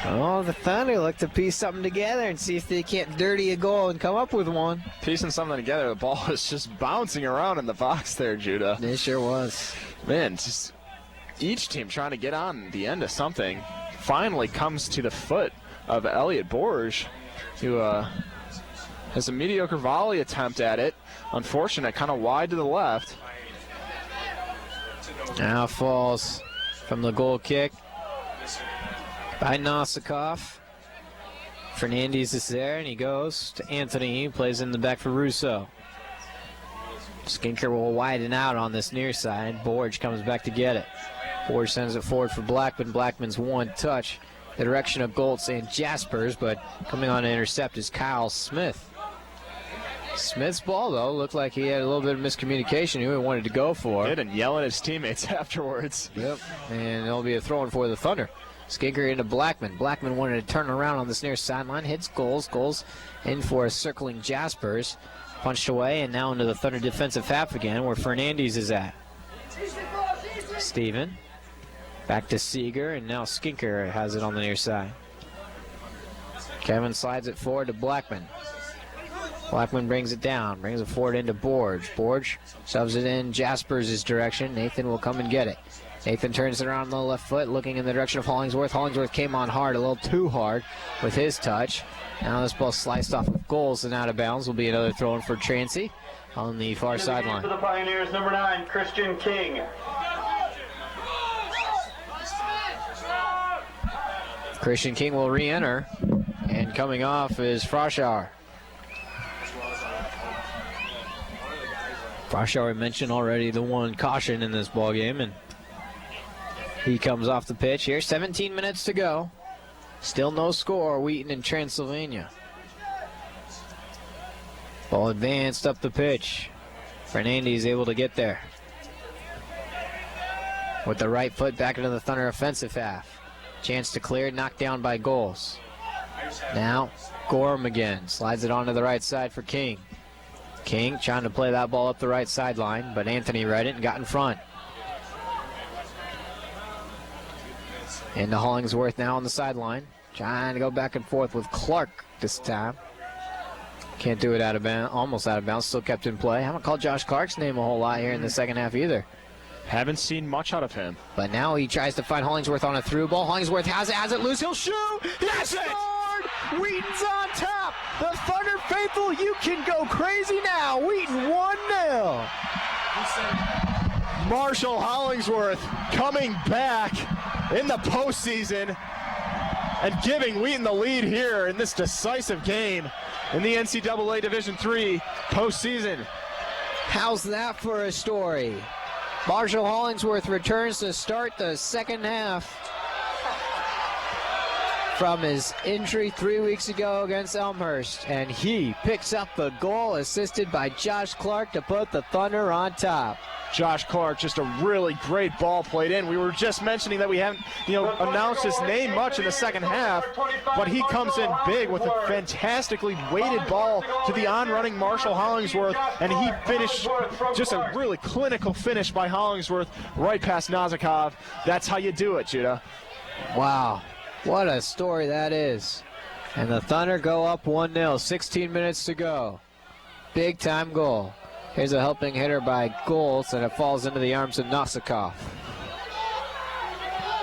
Oh, the Thunder look to piece something together and see if they can't dirty a goal and come up with one. Piecing something together, the ball is just bouncing around in the box there, Judah. It sure was. Man, just each team trying to get on the end of something. Finally comes to the foot of Elliot Borge, who has a mediocre volley attempt at it. Unfortunate, kind of wide to the left. Now falls from the goal kick by Nosikoff. Fernandez is there, and he goes to Anthony. He plays in the back for Russo. Skinker will widen out on this near side. Borge comes back to get it. Borge sends it forward for Blackman. Blackman's one touch the direction of Goltz and Jaspers, but coming on to intercept is Kyle Smith. Smith's ball, though, looked like he had a little bit of miscommunication. Who he wanted to go for. Did, and yelling at his teammates afterwards. Yep, and it'll be a throw-in for the Thunder. Skinker into Blackman. Blackman wanted to turn around on this near sideline. Hits Goals. Goals in for a circling Jaspers. Punched away, and now into the Thunder defensive half again, where Fernandez is at. Steven. Back to Seeger, and now Skinker has it on the near side. Kevin slides it forward to Blackman. Blackman brings it down, brings it forward into Borge. Borge shoves it in Jaspers' direction. Nathan will come and get it. Nathan turns it around on the left foot, looking in the direction of Hollingsworth. Hollingsworth came on hard, a little too hard with his touch. Now this ball sliced off of Goals and out of bounds. Will be another throw-in for Transy on the far sideline. For the Pioneers, number 9, Christian King. Christian King will re-enter, and coming off is Froschauer. Froschauer mentioned already the one caution in this ball game, and he comes off the pitch here. 17 minutes to go. Still no score. Wheaton and Transylvania. Ball advanced up the pitch. Fernandez able to get there. With the right foot back into the Thunder offensive half. Chance to clear, knocked down by Goals. Now Gorham again. Slides it onto the right side for King. King trying to play that ball up the right sideline, but Anthony read it and got in front. Into Hollingsworth now on the sideline. Trying to go back and forth with Clark this time. Can't do it out of bounds, almost out of bounds, still kept in play. Haven't called Josh Clark's name a whole lot here in the second half either. Haven't seen much out of him. But now he tries to find Hollingsworth on a through ball. Hollingsworth has it loose. He'll shoot. He scored. Wheaton's on top. The Thunder faithful, you can go crazy now. Wheaton 1-0. Marshall Hollingsworth coming back in the postseason and giving Wheaton the lead here in this decisive game in the NCAA Division III postseason. How's that for a story? Marshall Hollingsworth returns to start the second half from his injury 3 weeks ago against Elmhurst, and he picks up the goal assisted by Josh Clark to put the Thunder on top. Josh Clark, just a really great ball played in. We were just mentioning that we haven't, announced his name much in the second half, but he comes in big with a fantastically weighted ball to the on-running Marshall Hollingsworth, and he finished just a really clinical finish by Hollingsworth right past Nazikov. That's how you do it, Judah. Wow, what a story that is. And the Thunder go up 1-0, 16 minutes to go. Big time goal. Here's a helping hitter by Goltz, and it falls into the arms of Nosikoff.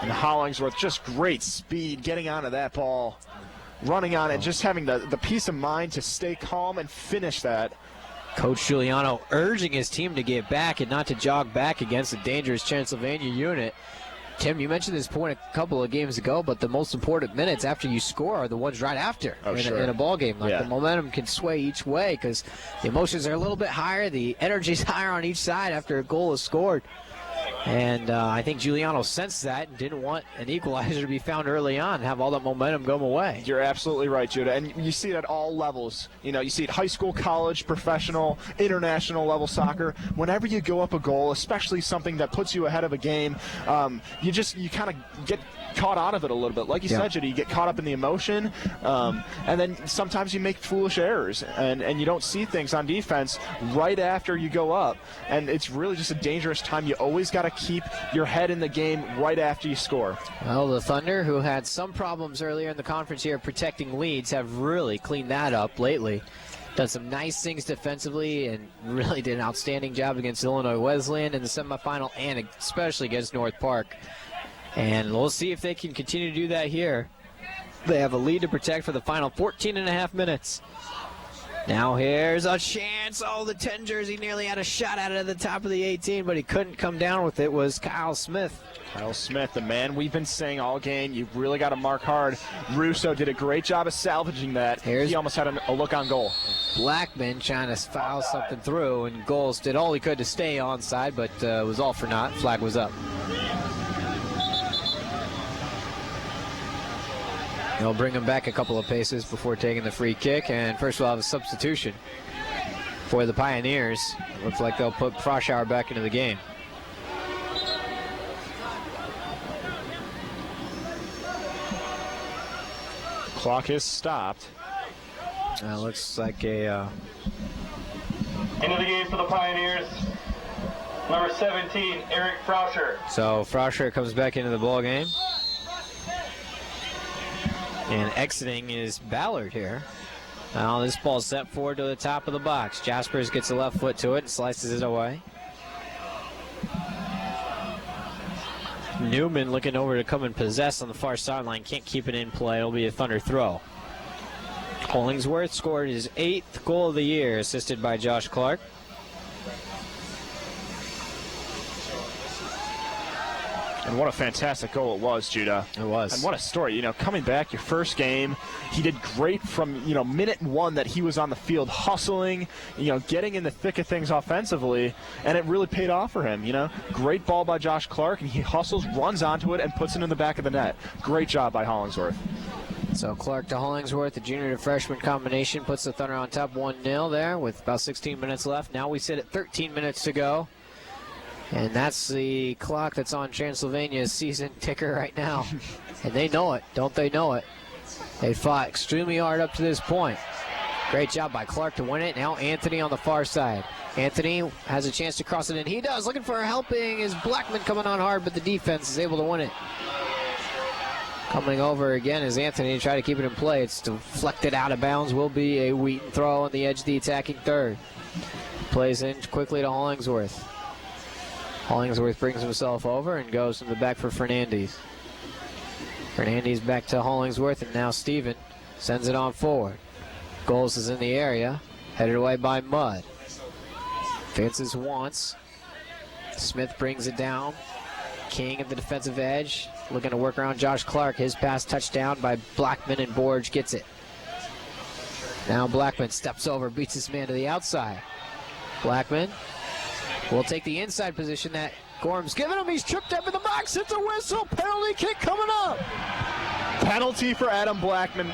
And Hollingsworth, just great speed, getting onto that ball, running on it, just having the peace of mind to stay calm and finish that. Coach Giuliano urging his team to get back and not to jog back against a dangerous Transylvania unit. Tim, you mentioned this point a couple of games ago, but the most important minutes after you score are the ones right after in a ball game. The momentum can sway each way because the emotions are a little bit higher. The energy's higher on each side after a goal is scored. And I think Giuliano sensed that and didn't want an equalizer to be found early on and have all that momentum go away. You're absolutely right, Judah. And you see it at all levels. You know, you see it high school, college, professional, international level soccer. Whenever you go up a goal, especially something that puts you ahead of a game, you kind of get caught out of it a little bit. Like you said, Judah, you get caught up in the emotion, and then sometimes you make foolish errors, and you don't see things on defense right after you go up. And it's really just a dangerous time. You always got to keep your head in the game right after you score. Well, the Thunder, who had some problems earlier in the conference here protecting leads, have really cleaned that up lately. Done some nice things defensively and really did an outstanding job against Illinois Wesleyan in the semifinal and especially against North Park. And we'll see if they can continue to do that here. They have a lead to protect for the final 14.5 minutes. Now here's a chance. Oh, the 10 jersey nearly had a shot at it at the top of the 18, but he couldn't come down with it. Was Kyle Smith. Kyle Smith, the man we've been saying all game, you've really got to mark hard. Russo did a great job of salvaging that. He almost had a look on goal. Blackman trying to foul something through, and Goals did all he could to stay onside, but was all for naught. Flag was up. They'll bring him back a couple of paces before taking the free kick, and first we'll have a substitution for the Pioneers. Looks like they'll put Froschauer back into the game. Clock is stopped. Looks like a... Into the game for the Pioneers, number 17, Eric Frauscher. So Frauscher comes back into the ball game. And exiting is Ballard here. Now this ball's set forward to the top of the box. Jaspers gets a left foot to it and slices it away. Newman looking over to come and possess on the far sideline. Can't keep it in play. It'll be a Thunder throw. Hollingsworth scored his 8th goal of the year, assisted by Josh Clark. And what a fantastic goal it was, Judah. It was. And what a story. You know, coming back, your first game, he did great from, minute 1 that he was on the field, hustling, getting in the thick of things offensively, and it really paid off for him, Great ball by Josh Clark, and he hustles, runs onto it, and puts it in the back of the net. Great job by Hollingsworth. So Clark to Hollingsworth, the junior to freshman combination, puts the Thunder on top 1-0 there with about 16 minutes left. Now we sit at 13 minutes to go. And that's the clock that's on Transylvania's season ticker right now. And they know it. Don't they know it? They fought extremely hard up to this point. Great job by Clark to win it. Now Anthony on the far side. Anthony has a chance to cross it in. He does. Looking for a helping is Blackman coming on hard, but the defense is able to win it. Coming over again is Anthony to try to keep it in play. It's deflected out of bounds. Will be a Wheaton throw on the edge of the attacking third. Plays in quickly to Hollingsworth. Hollingsworth brings himself over and goes in the back for Fernandez. Fernandez back to Hollingsworth, and now Steven sends it on forward. Goals is in the area, headed away by Mudd. Fences once. Smith brings it down. King at the defensive edge, looking to work around Josh Clark. His pass touchdown by Blackman, and Borge gets it. Now Blackman steps over, beats his man to the outside. Blackman will take the inside position that Gorham's given him. He's tripped up in the box. It's a whistle. Penalty kick coming up. Penalty for Adam Blackman.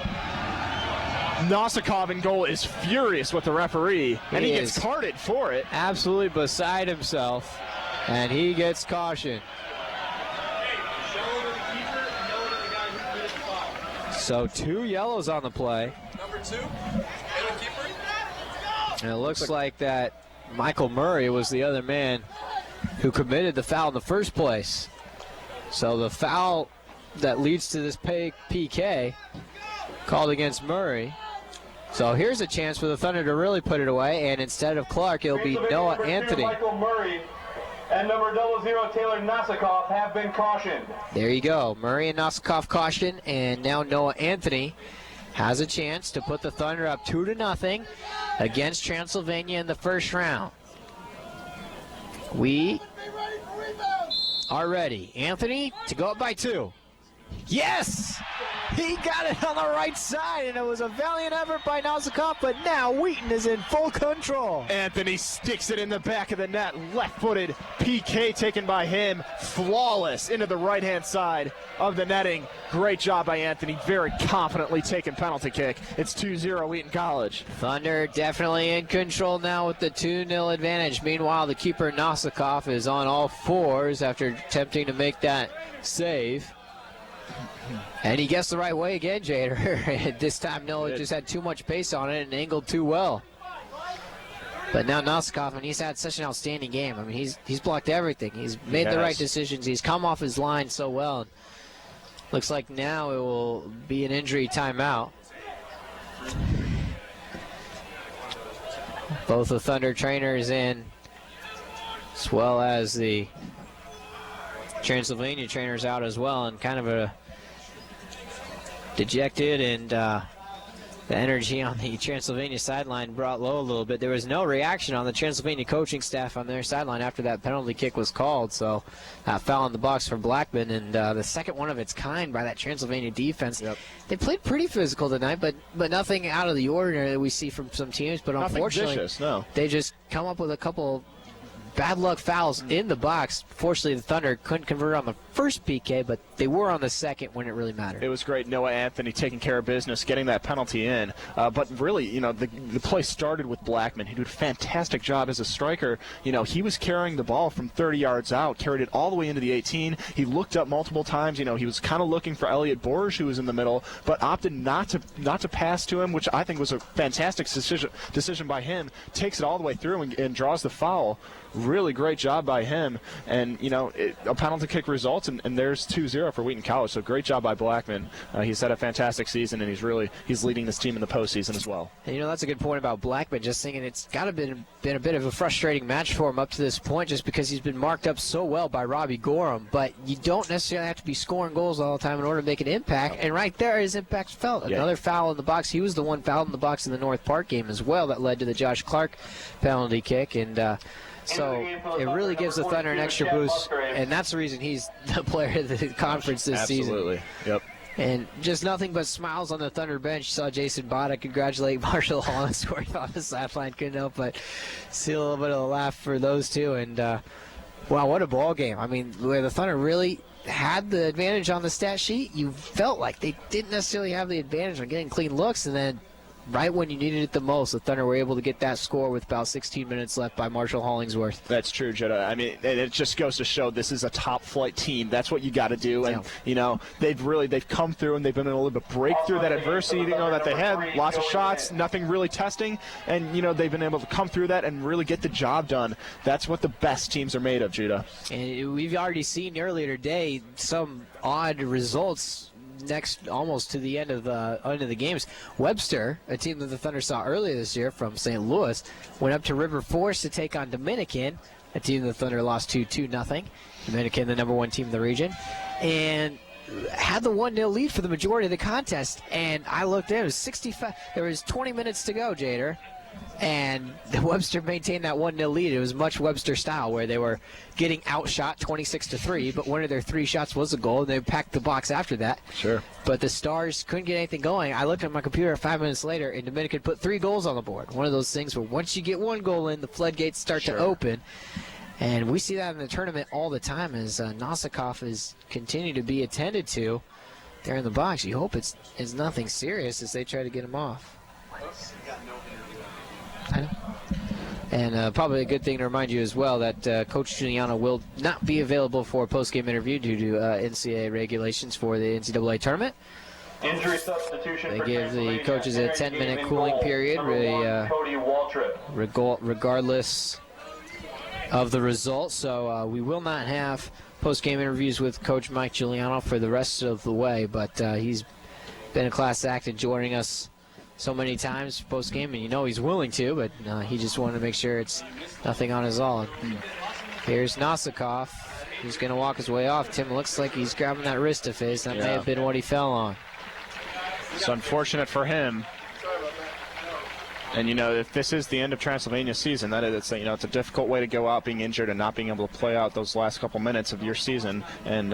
Nosikov in goal is furious with the referee, and he gets carded for it. Absolutely beside himself, and he gets cautioned. So 2 yellows on the play. Number 2, keeper. And it looks like that Michael Murray was the other man who committed the foul in the first place. So the foul that leads to this PK called against Murray. So here's a chance for the Thunder to really put it away, and instead of Clark, it'll be Noah Anthony. Michael Murray and number 00 Taylor Nosikov have been cautioned. There you go. Murray and Nosikov cautioned, and now Noah Anthony has a chance to put the Thunder up 2-0 against Transylvania in the first round. We are ready. Anthony to go up by 2. Yes! He got it on the right side, and it was a valiant effort by Nosikov, but now Wheaton is in full control. Anthony sticks it in the back of the net, left-footed PK taken by him, flawless into the right-hand side of the netting. Great job by Anthony, very confidently taking penalty kick. It's 2-0 Wheaton College. Thunder definitely in control now with the 2-0 advantage. Meanwhile, the keeper Nosikov is on all fours after attempting to make that save. And he gets the right way again, Jader. This time, Noah just had too much pace on it and angled too well. But now Nosikov, and he's had such an outstanding game. I mean, he's blocked everything. He's made the right decisions. He's come off his line so well. And looks like now it will be an injury timeout. Both the Thunder trainers in, as well as the Transylvania trainers out as well, and kind of a dejected, and the energy on the Transylvania sideline brought low a little bit. There was no reaction on the Transylvania coaching staff on their sideline after that penalty kick was called, so foul in the box for Blackman, and the second one of its kind by that Transylvania defense. Yep. They played pretty physical tonight, but nothing out of the ordinary that we see from some teams, but nothing unfortunately vicious, no. They just come up with a couple bad luck fouls in the box. Fortunately, the Thunder couldn't convert on the first PK, but they were on the second when it really mattered. It was great. Noah Anthony taking care of business, getting that penalty in. But really, you know, the play started with Blackman. He did a fantastic job as a striker. You know, he was carrying the ball from 30 yards out, carried it all the way into the 18. He looked up multiple times. You know, he was kind of looking for Elliot Borge, who was in the middle, but opted not to pass to him, which I think was a fantastic decision by him. Takes it all the way through and draws the foul. Really great job by him, and you know, a penalty kick results, and there's 2-0 for Wheaton College. So great job by Blackman. He's had a fantastic season, and he's leading this team in the postseason as well. And you know, that's a good point about Blackman. Just thinking, it's got to been a bit of a frustrating match for him up to this point, just because he's been marked up so well by Robbie Gorham. But you don't necessarily have to be scoring goals all the time in order to make an impact. And right there, his impact's felt. Another foul in the box. He was the one fouled in the box in the North Park game as well that led to the Josh Clark penalty kick, and. So it really gives the Thunder an extra boost, and that's the reason he's the player of the conference this season. Absolutely, yep. And just nothing but smiles on the Thunder bench. You saw Jason Botta congratulate Marshall Holland scoring off the sideline. Couldn't help but see a little bit of a laugh for those two. And, wow, what a ball game. I mean, where the Thunder really had the advantage on the stat sheet, you felt like they didn't necessarily have the advantage on getting clean looks, and then right when you needed it the most, the Thunder were able to get that score with about 16 minutes left by Marshall Hollingsworth. That's true, Judah. I mean, it just goes to show this is a top-flight team. That's what you got to do. And, you know, they've come through and they've been able to break through that adversity, you know, that they had. Lots of shots, nothing really testing. And, you know, they've been able to come through that and really get the job done. That's what the best teams are made of, Judah. And we've already seen earlier today some odd results next almost to the end of the games. Webster, a team that the Thunder saw earlier this year from St. Louis, went up to River Forest to take on Dominican, a team the Thunder lost 2-0. Dominican, the number one team in the region, and had the 1-0 lead for the majority of the contest. And I looked at it, was 65. There was 20 minutes to go, Jader. And the Webster maintained that 1-0 lead. It was much Webster style, where they were getting outshot 26-3, but one of their 3 shots was a goal, and they packed the box after that. Sure. But the Stars couldn't get anything going. I looked at my computer 5 minutes later, and Dominican put 3 goals on the board. One of those things where once you get 1 goal in, the floodgates start to open. And we see that in the tournament all the time as Nosikov is continuing to be attended to there in the box. You hope it's nothing serious as they try to get him off. I know. And probably a good thing to remind you as well that Coach Giuliano will not be available for a post-game interview due to NCAA regulations for the NCAA tournament. Injury substitution. They give the coaches a 10-minute cooling period, regardless of the result. So we will not have post-game interviews with Coach Mike Giuliano for the rest of the way, but he's been a class act in joining us so many times post-game, and you know he's willing to, but he just wanted to make sure it's nothing on his own. Here's Nosikov. He's going to walk his way off. Tim, looks like he's grabbing that wrist of his. That may have been what he fell on. It's unfortunate for him. And, if this is the end of Transylvania's season, it's a difficult way to go out being injured and not being able to play out those last couple minutes of your season. And,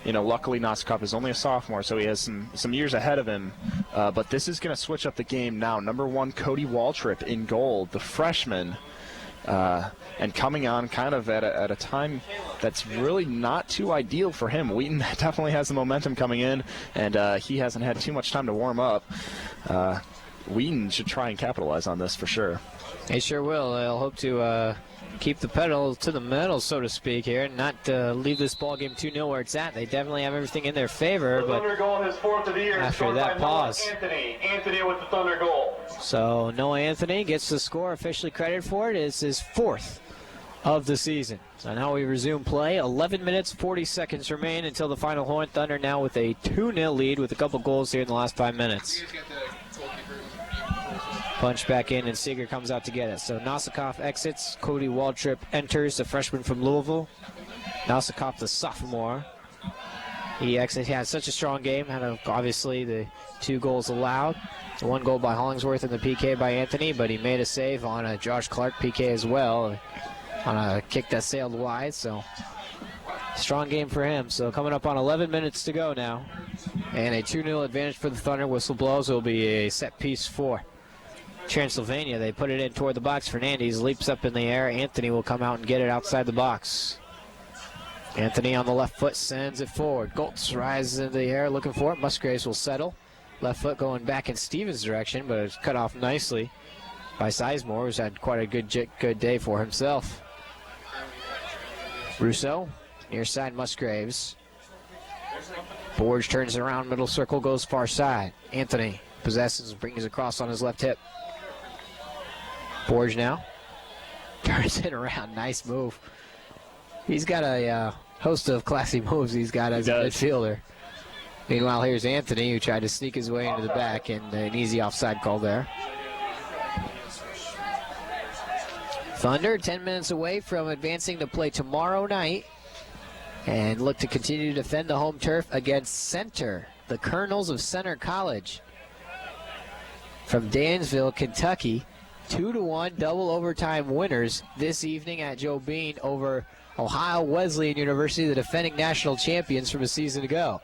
luckily Nasikov is only a sophomore, so he has some years ahead of him. But this is going to switch up the game now. Number 1, Cody Waltrip in goal, the freshman. And coming on kind of at a time that's really not too ideal for him. Wheaton definitely has the momentum coming in, and he hasn't had too much time to warm up. Wheaton should try and capitalize on this for sure. They sure will. They'll hope to keep the pedal to the metal, so to speak, here, and not leave this ball game 2-0 where it's at. They definitely have everything in their favor, but Thunder goal, his 4th of the year, after that pause. Anthony with the Thunder goal. So Noah Anthony gets the score officially credited for it. It's his 4th of the season. So now we resume play. 11 minutes, 40 seconds remain until the final horn. Thunder now with a 2-0 lead with a couple goals here in the last 5 minutes. Punch back in, and Seeger comes out to get it. So Nasikov exits. Cody Waltrip enters, the freshman from Louisville. Nasikov, the sophomore. He had such a strong game. Had obviously the 2 goals allowed. The 1 goal by Hollingsworth and the PK by Anthony, but he made a save on a Josh Clark PK as well on a kick that sailed wide. So strong game for him. So coming up on 11 minutes to go now, and a 2-0 advantage for the Thunder. Whistle blows. It will be a set piece for Transylvania. They put it in toward the box. Fernandez leaps up in the air. Anthony will come out and get it outside the box. Anthony on the left foot sends it forward. Goltz rises into the air looking for it. Musgraves will settle. Left foot going back in Stevens' direction, but it's cut off nicely by Sizemore, who's had quite a good day for himself. Russo, near side Musgraves. Borge turns around, middle circle, goes far side. Anthony possesses, brings it across on his left hip. Borge now turns it around. Nice move. He's got a host of classy moves he's got as a midfielder. Meanwhile, here's Anthony, who tried to sneak his way into the back, and an easy offside call there. Thunder 10 minutes away from advancing to play tomorrow night and look to continue to defend the home turf against Center, the Colonels of Center College. From Dansville, Kentucky, 2-1 double overtime winners this evening at Joe Bean over Ohio Wesleyan University, the defending national champions from a season ago.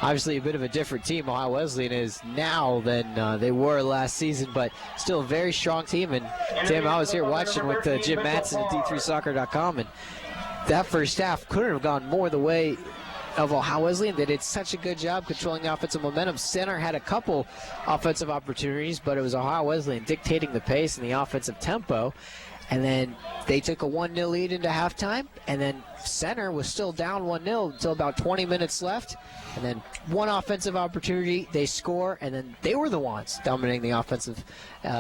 Obviously a bit of a different team Ohio Wesleyan is now than they were last season, but still a very strong team. And Tim, I was here watching with Jim Matson at D3Soccer.com, and that first half couldn't have gone more the way of Ohio Wesleyan. They did such a good job controlling the offensive momentum. Center had a couple offensive opportunities, but it was Ohio Wesleyan dictating the pace and the offensive tempo. And then they took a 1-0 lead into halftime, and then Center was still down 1-0 until about 20 minutes left. And then one offensive opportunity, they score, and then they were the ones dominating the offensive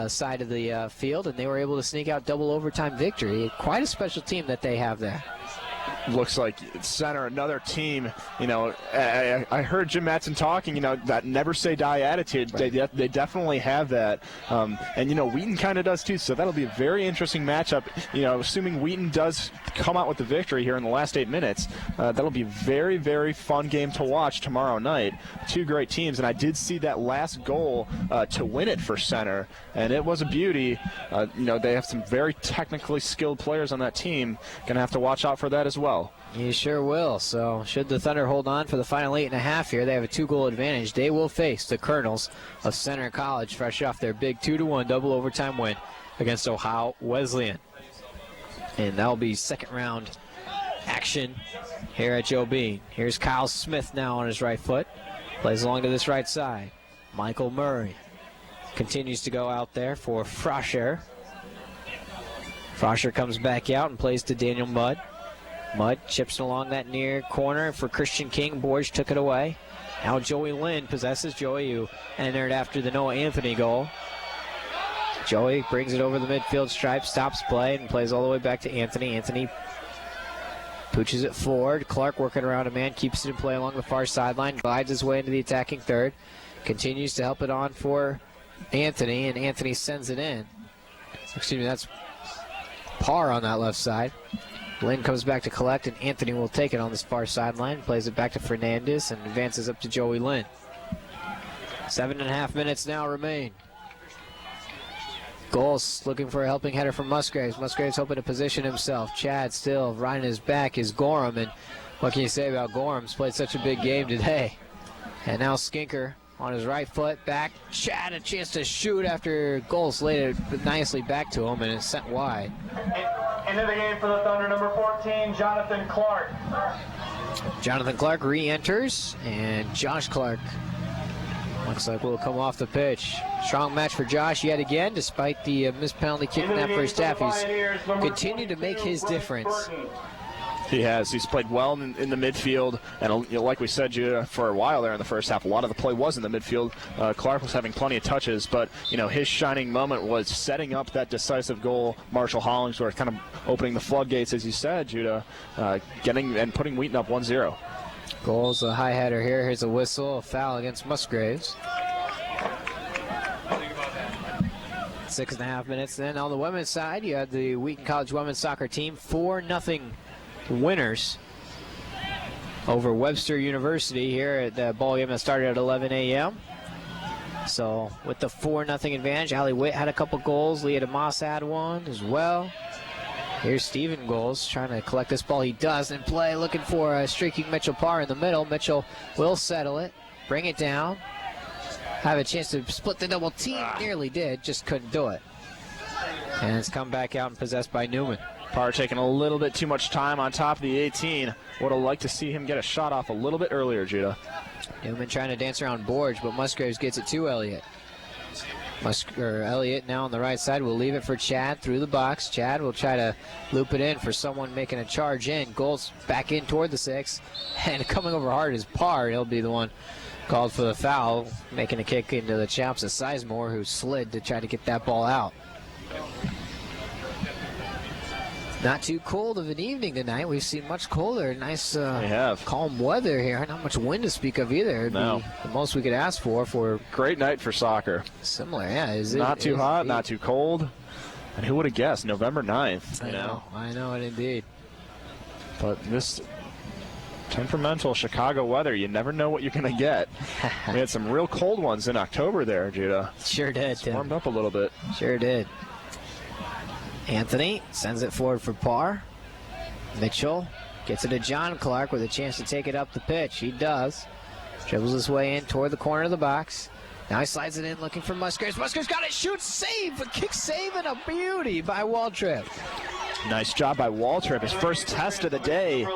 side of the field, and they were able to sneak out double overtime victory. Quite a special team that they have there. Looks like Center, another team, I heard Jim Matson talking, that never say die attitude. Right. They definitely have that. And Wheaton kind of does too, so that'll be a very interesting matchup. Assuming Wheaton does come out with the victory here in the last 8 minutes, that'll be a very, very fun game to watch tomorrow night. 2 great teams, and I did see that last goal to win it for Center, and it was a beauty. They have some very technically skilled players on that team. Going to have to watch out for that as well. You sure will. So should the Thunder hold on for the final 8.5 here, they have a 2-goal advantage. They will face the Colonels of Center College fresh off their big 2-1 double overtime win against Ohio Wesleyan. And that'll be second round action here at Joe Bean. Here's Kyle Smith now on his right foot. Plays along to this right side. Michael Murray continues to go out there for Froscher. Froscher comes back out and plays to Daniel Mudd. Mudd chips along that near corner for Christian King. Borge took it away. Now Joey Lynn possesses. Joey, who entered after the Noah Anthony goal. Joey brings it over the midfield stripe, stops play, and plays all the way back to Anthony. Anthony pooches it forward. Clark working around a man, keeps it in play along the far sideline, glides his way into the attacking third. Continues to help it on for Anthony, and Anthony sends it in. Excuse me, that's Parr on that left side. Lynn comes back to collect, and Anthony will take it on this far sideline, plays it back to Fernandez, and advances up to Joey Lynn. 7.5 minutes now remain. Goals looking for a helping header from Musgraves. Musgraves hoping to position himself. Chad still riding his back is Gorham, and what can you say about Gorham? He's played such a big game today. And now Skinker on his right foot, back. Chad a chance to shoot after Goals laid it nicely back to him, and it's sent wide. Into the game for the Thunder, number 14, Jonathan Clark. Jonathan Clark re-enters, and Josh Clark looks like will come off the pitch. Strong match for Josh yet again, despite the missed penalty kick in that first half. He's continued to make his difference. He has. He's played well in the midfield, and like we said, for a while there in the first half, a lot of the play was in the midfield. Clark was having plenty of touches, but his shining moment was setting up that decisive goal. Marshall Hollingsworth kind of opening the floodgates, as you said, Judah, getting and putting Wheaton up 1-0. Goals, a high header here. Here's a whistle, a foul against Musgraves. 6.5 minutes. Then on the women's side, you had the Wheaton College women's soccer team 4-0 winners over Webster University here at the ball game that started at 11 a.m. So with the 4-0 advantage, Allie Witt had a couple goals. Leah DeMoss had one as well. Here's Steven Goals trying to collect this ball. He does in play, looking for a streaking Mitchell Parr in the middle. Mitchell will settle it, bring it down, have a chance to split the double team. Nearly did, just couldn't do it. And it's come back out and possessed by Newman. Parr taking a little bit too much time on top of the 18. Would have liked to see him get a shot off a little bit earlier, Judah. Newman trying to dance around Borge, but Musgraves gets it to Elliott. Elliott now on the right side will leave it for Chad through the box. Chad will try to loop it in for someone making a charge in. Goals back in toward the 6. And coming over hard is Parr. He'll be the one called for the foul, making a kick into the chops of Sizemore, who slid to try to get that ball out. Not too cold of an evening tonight. We've seen much colder. Nice calm weather here. Not much wind to speak of either. It'd be the most we could ask for great night for soccer. Similar, yeah. Not too hot, not too cold. And who would have guessed? November 9th. I know it indeed. But this temperamental Chicago weather, you never know what you're going to get. We had some real cold ones in October there, Judah. Sure did, Tim. Warmed up a little bit. Sure did. Anthony sends it forward for Parr. Mitchell gets it to John Clark with a chance to take it up the pitch. He does. Dribbles his way in toward the corner of the box. Now he slides it in looking for Musgraves. Musgraves got it, shoots, save, a kick save, and a beauty by Waltrip. Nice job by Waltrip, his first test of the day.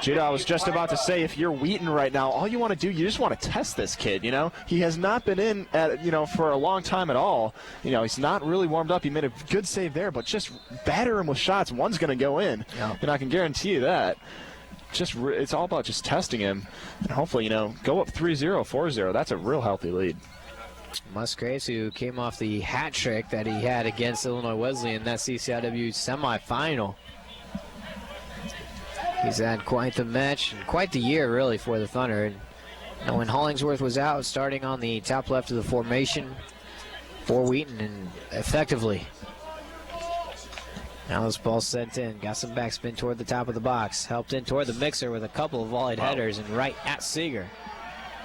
Judah, I was just about to say, if you're Wheaton right now, all you want to do, you just want to test this kid, He has not been in, for a long time at all. He's not really warmed up. He made a good save there, but just batter him with shots. One's going to go in, and I can guarantee you that. It's all about just testing him, and hopefully, go up 3-0, 4-0. That's a real healthy lead. Musgraves, who came off the hat trick that he had against Illinois Wesleyan in that CCIW semifinal. He's had quite the match and quite the year, really, for the Thunder. And when Hollingsworth was out, starting on the top left of the formation for Wheaton, and effectively. Now this ball sent in. Got some backspin toward the top of the box. Helped in toward the mixer with a couple of volleyed headers and right at Seeger.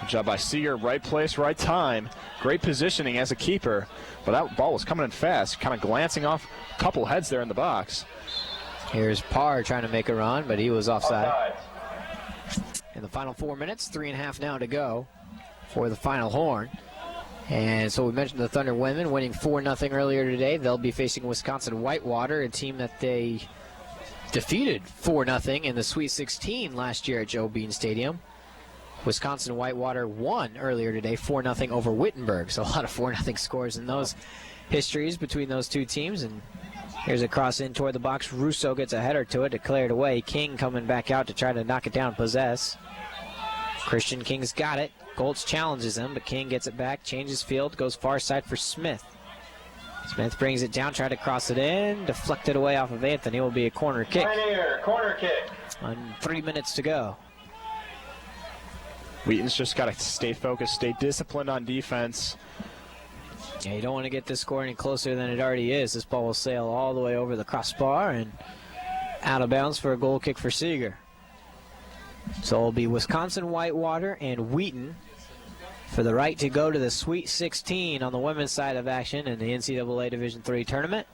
Good job by Seeger. Right place, right time. Great positioning as a keeper. But that ball was coming in fast, kind of glancing off a couple heads there in the box. Here's Parr trying to make a run, but he was offside. In the final 4 minutes, 3.5 now to go for the final horn. And so we mentioned the Thunder women winning 4-0 earlier today. They'll be facing Wisconsin Whitewater, a team that they defeated 4-0 in the Sweet 16 last year at Joe Bean Stadium. Wisconsin Whitewater won earlier today 4-0 over Wittenberg. So a lot of 4-0 scores in those histories between those two teams. And here's a cross in toward the box. Russo gets a header to it, declared away. King coming back out to try to knock it down and possess. Christian King's got it. Goltz challenges him, but King gets it back, changes field, goes far side for Smith. Smith brings it down, try to cross it in, deflected away off of Anthony. It will be a corner kick. Corner kick. On 3 minutes to go. Wheaton's just got to stay focused, stay disciplined on defense. Yeah, you don't want to get this score any closer than it already is. This ball will sail all the way over the crossbar and out of bounds for a goal kick for Seeger. So it'll be Wisconsin Whitewater and Wheaton for the right to go to the Sweet 16 on the women's side of action in the NCAA Division III tournament.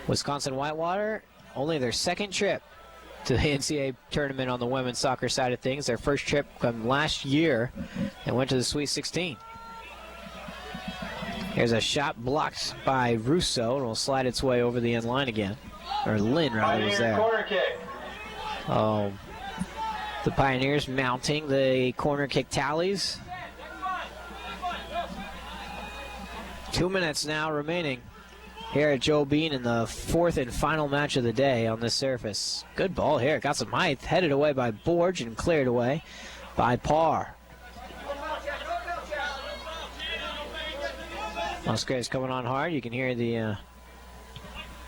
Wisconsin Whitewater, only their second trip to the NCAA tournament on the women's soccer side of things. Their first trip from last year and went to the Sweet 16. Here's a shot blocked by Russo, and will slide its way over the end line again. Or Lynn, rather, was there. Corner kick. Oh, the Pioneers mounting the corner kick tallies. 2 minutes now remaining here at Joe Bean in the fourth and final match of the day on this surface. Good ball here. Got some height. Headed away by Borge and cleared away by Parr. Musgrave's coming on hard. You can hear the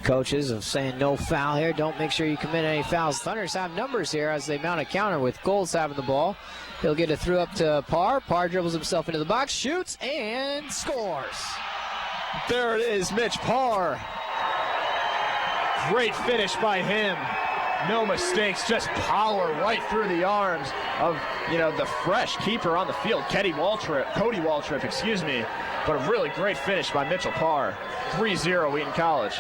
coaches of saying no foul here. Don't make sure you commit any fouls. Thunders have numbers here as they mount a counter with Golds having the ball. He'll get it through up to Parr. Parr dribbles himself into the box, shoots, and scores. There it is, Mitch Parr. Great finish by him. No mistakes, just power right through the arms of, the fresh keeper on the field, Cody Waltrip, excuse me. But a really great finish by Mitchell Parr. 3-0 Wheaton College.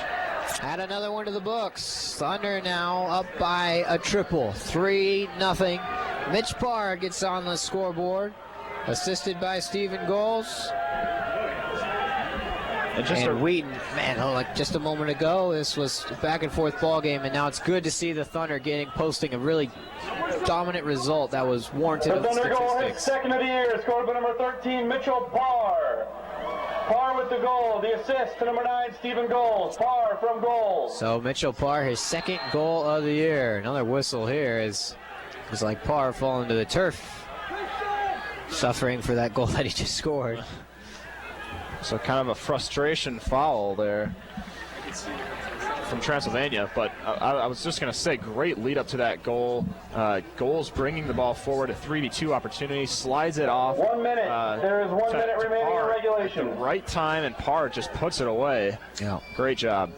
Add another one to the books. Thunder now up by a triple. 3-0. Mitch Parr gets on the scoreboard, assisted by Stephen Goals. And Wheaton, man, like just a moment ago, this was a back and forth ball game, and now it's good to see the Thunder posting a really dominant result that was warranted of the Thunder goal his statistics. second of the year, scored by number 13, Mitchell Parr. Parr with the goal, the assist to number 9, Stephen Goals. Parr from goal. So Mitchell Parr, his second goal of the year. Another whistle here is like Parr falling to the turf, suffering for that goal that he just scored. So kind of a frustration foul there from Transylvania, but I was just going to say, great lead up to that goal. Goals bringing the ball forward, a 3v2 opportunity, slides it off. 1 minute. There is 1 minute remaining in regulation. At the right time, and Parr just puts it away. Yeah. Great job.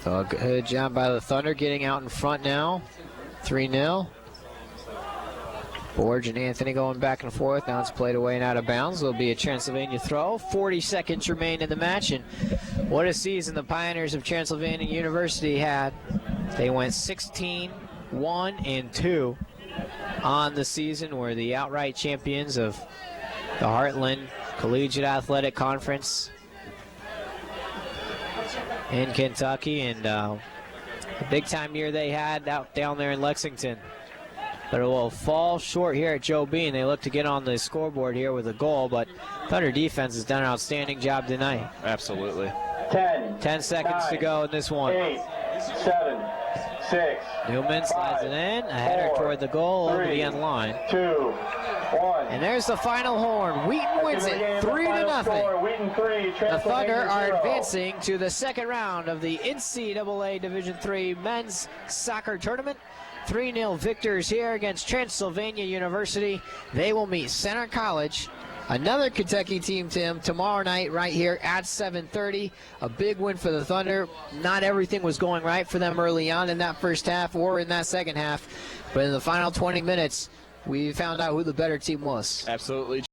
So a good job by the Thunder getting out in front now. 3-0. Borge and Anthony going back and forth. Now it's played away and out of bounds. There'll be a Transylvania throw. 40 seconds remain in the match, and what a season the Pioneers of Transylvania University had. They went 16-1-2 on the season. Were the outright champions of the Heartland Collegiate Athletic Conference in Kentucky, and a big-time year they had out down there in Lexington. But it will fall short here at Joe Bean. They look to get on the scoreboard here with a goal, but Thunder defense has done an outstanding job tonight. Absolutely. 10 seconds 9, to go in this one. 8, 7, 6. Newman slides it in, a header toward the goal over the end line. 2, 1. And there's the final horn. Wheaton wins it 3-0. Wheaton 3, The Thunder are 0. advancing to the second round of the NCAA Division III men's soccer tournament. 3-0 victors here against Transylvania University. They will meet Center College, another Kentucky team, Tim, tomorrow night right here at 7:30. A big win for the Thunder. Not everything was going right for them early on in that first half or in that second half, but in the final 20 minutes, we found out who the better team was. Absolutely.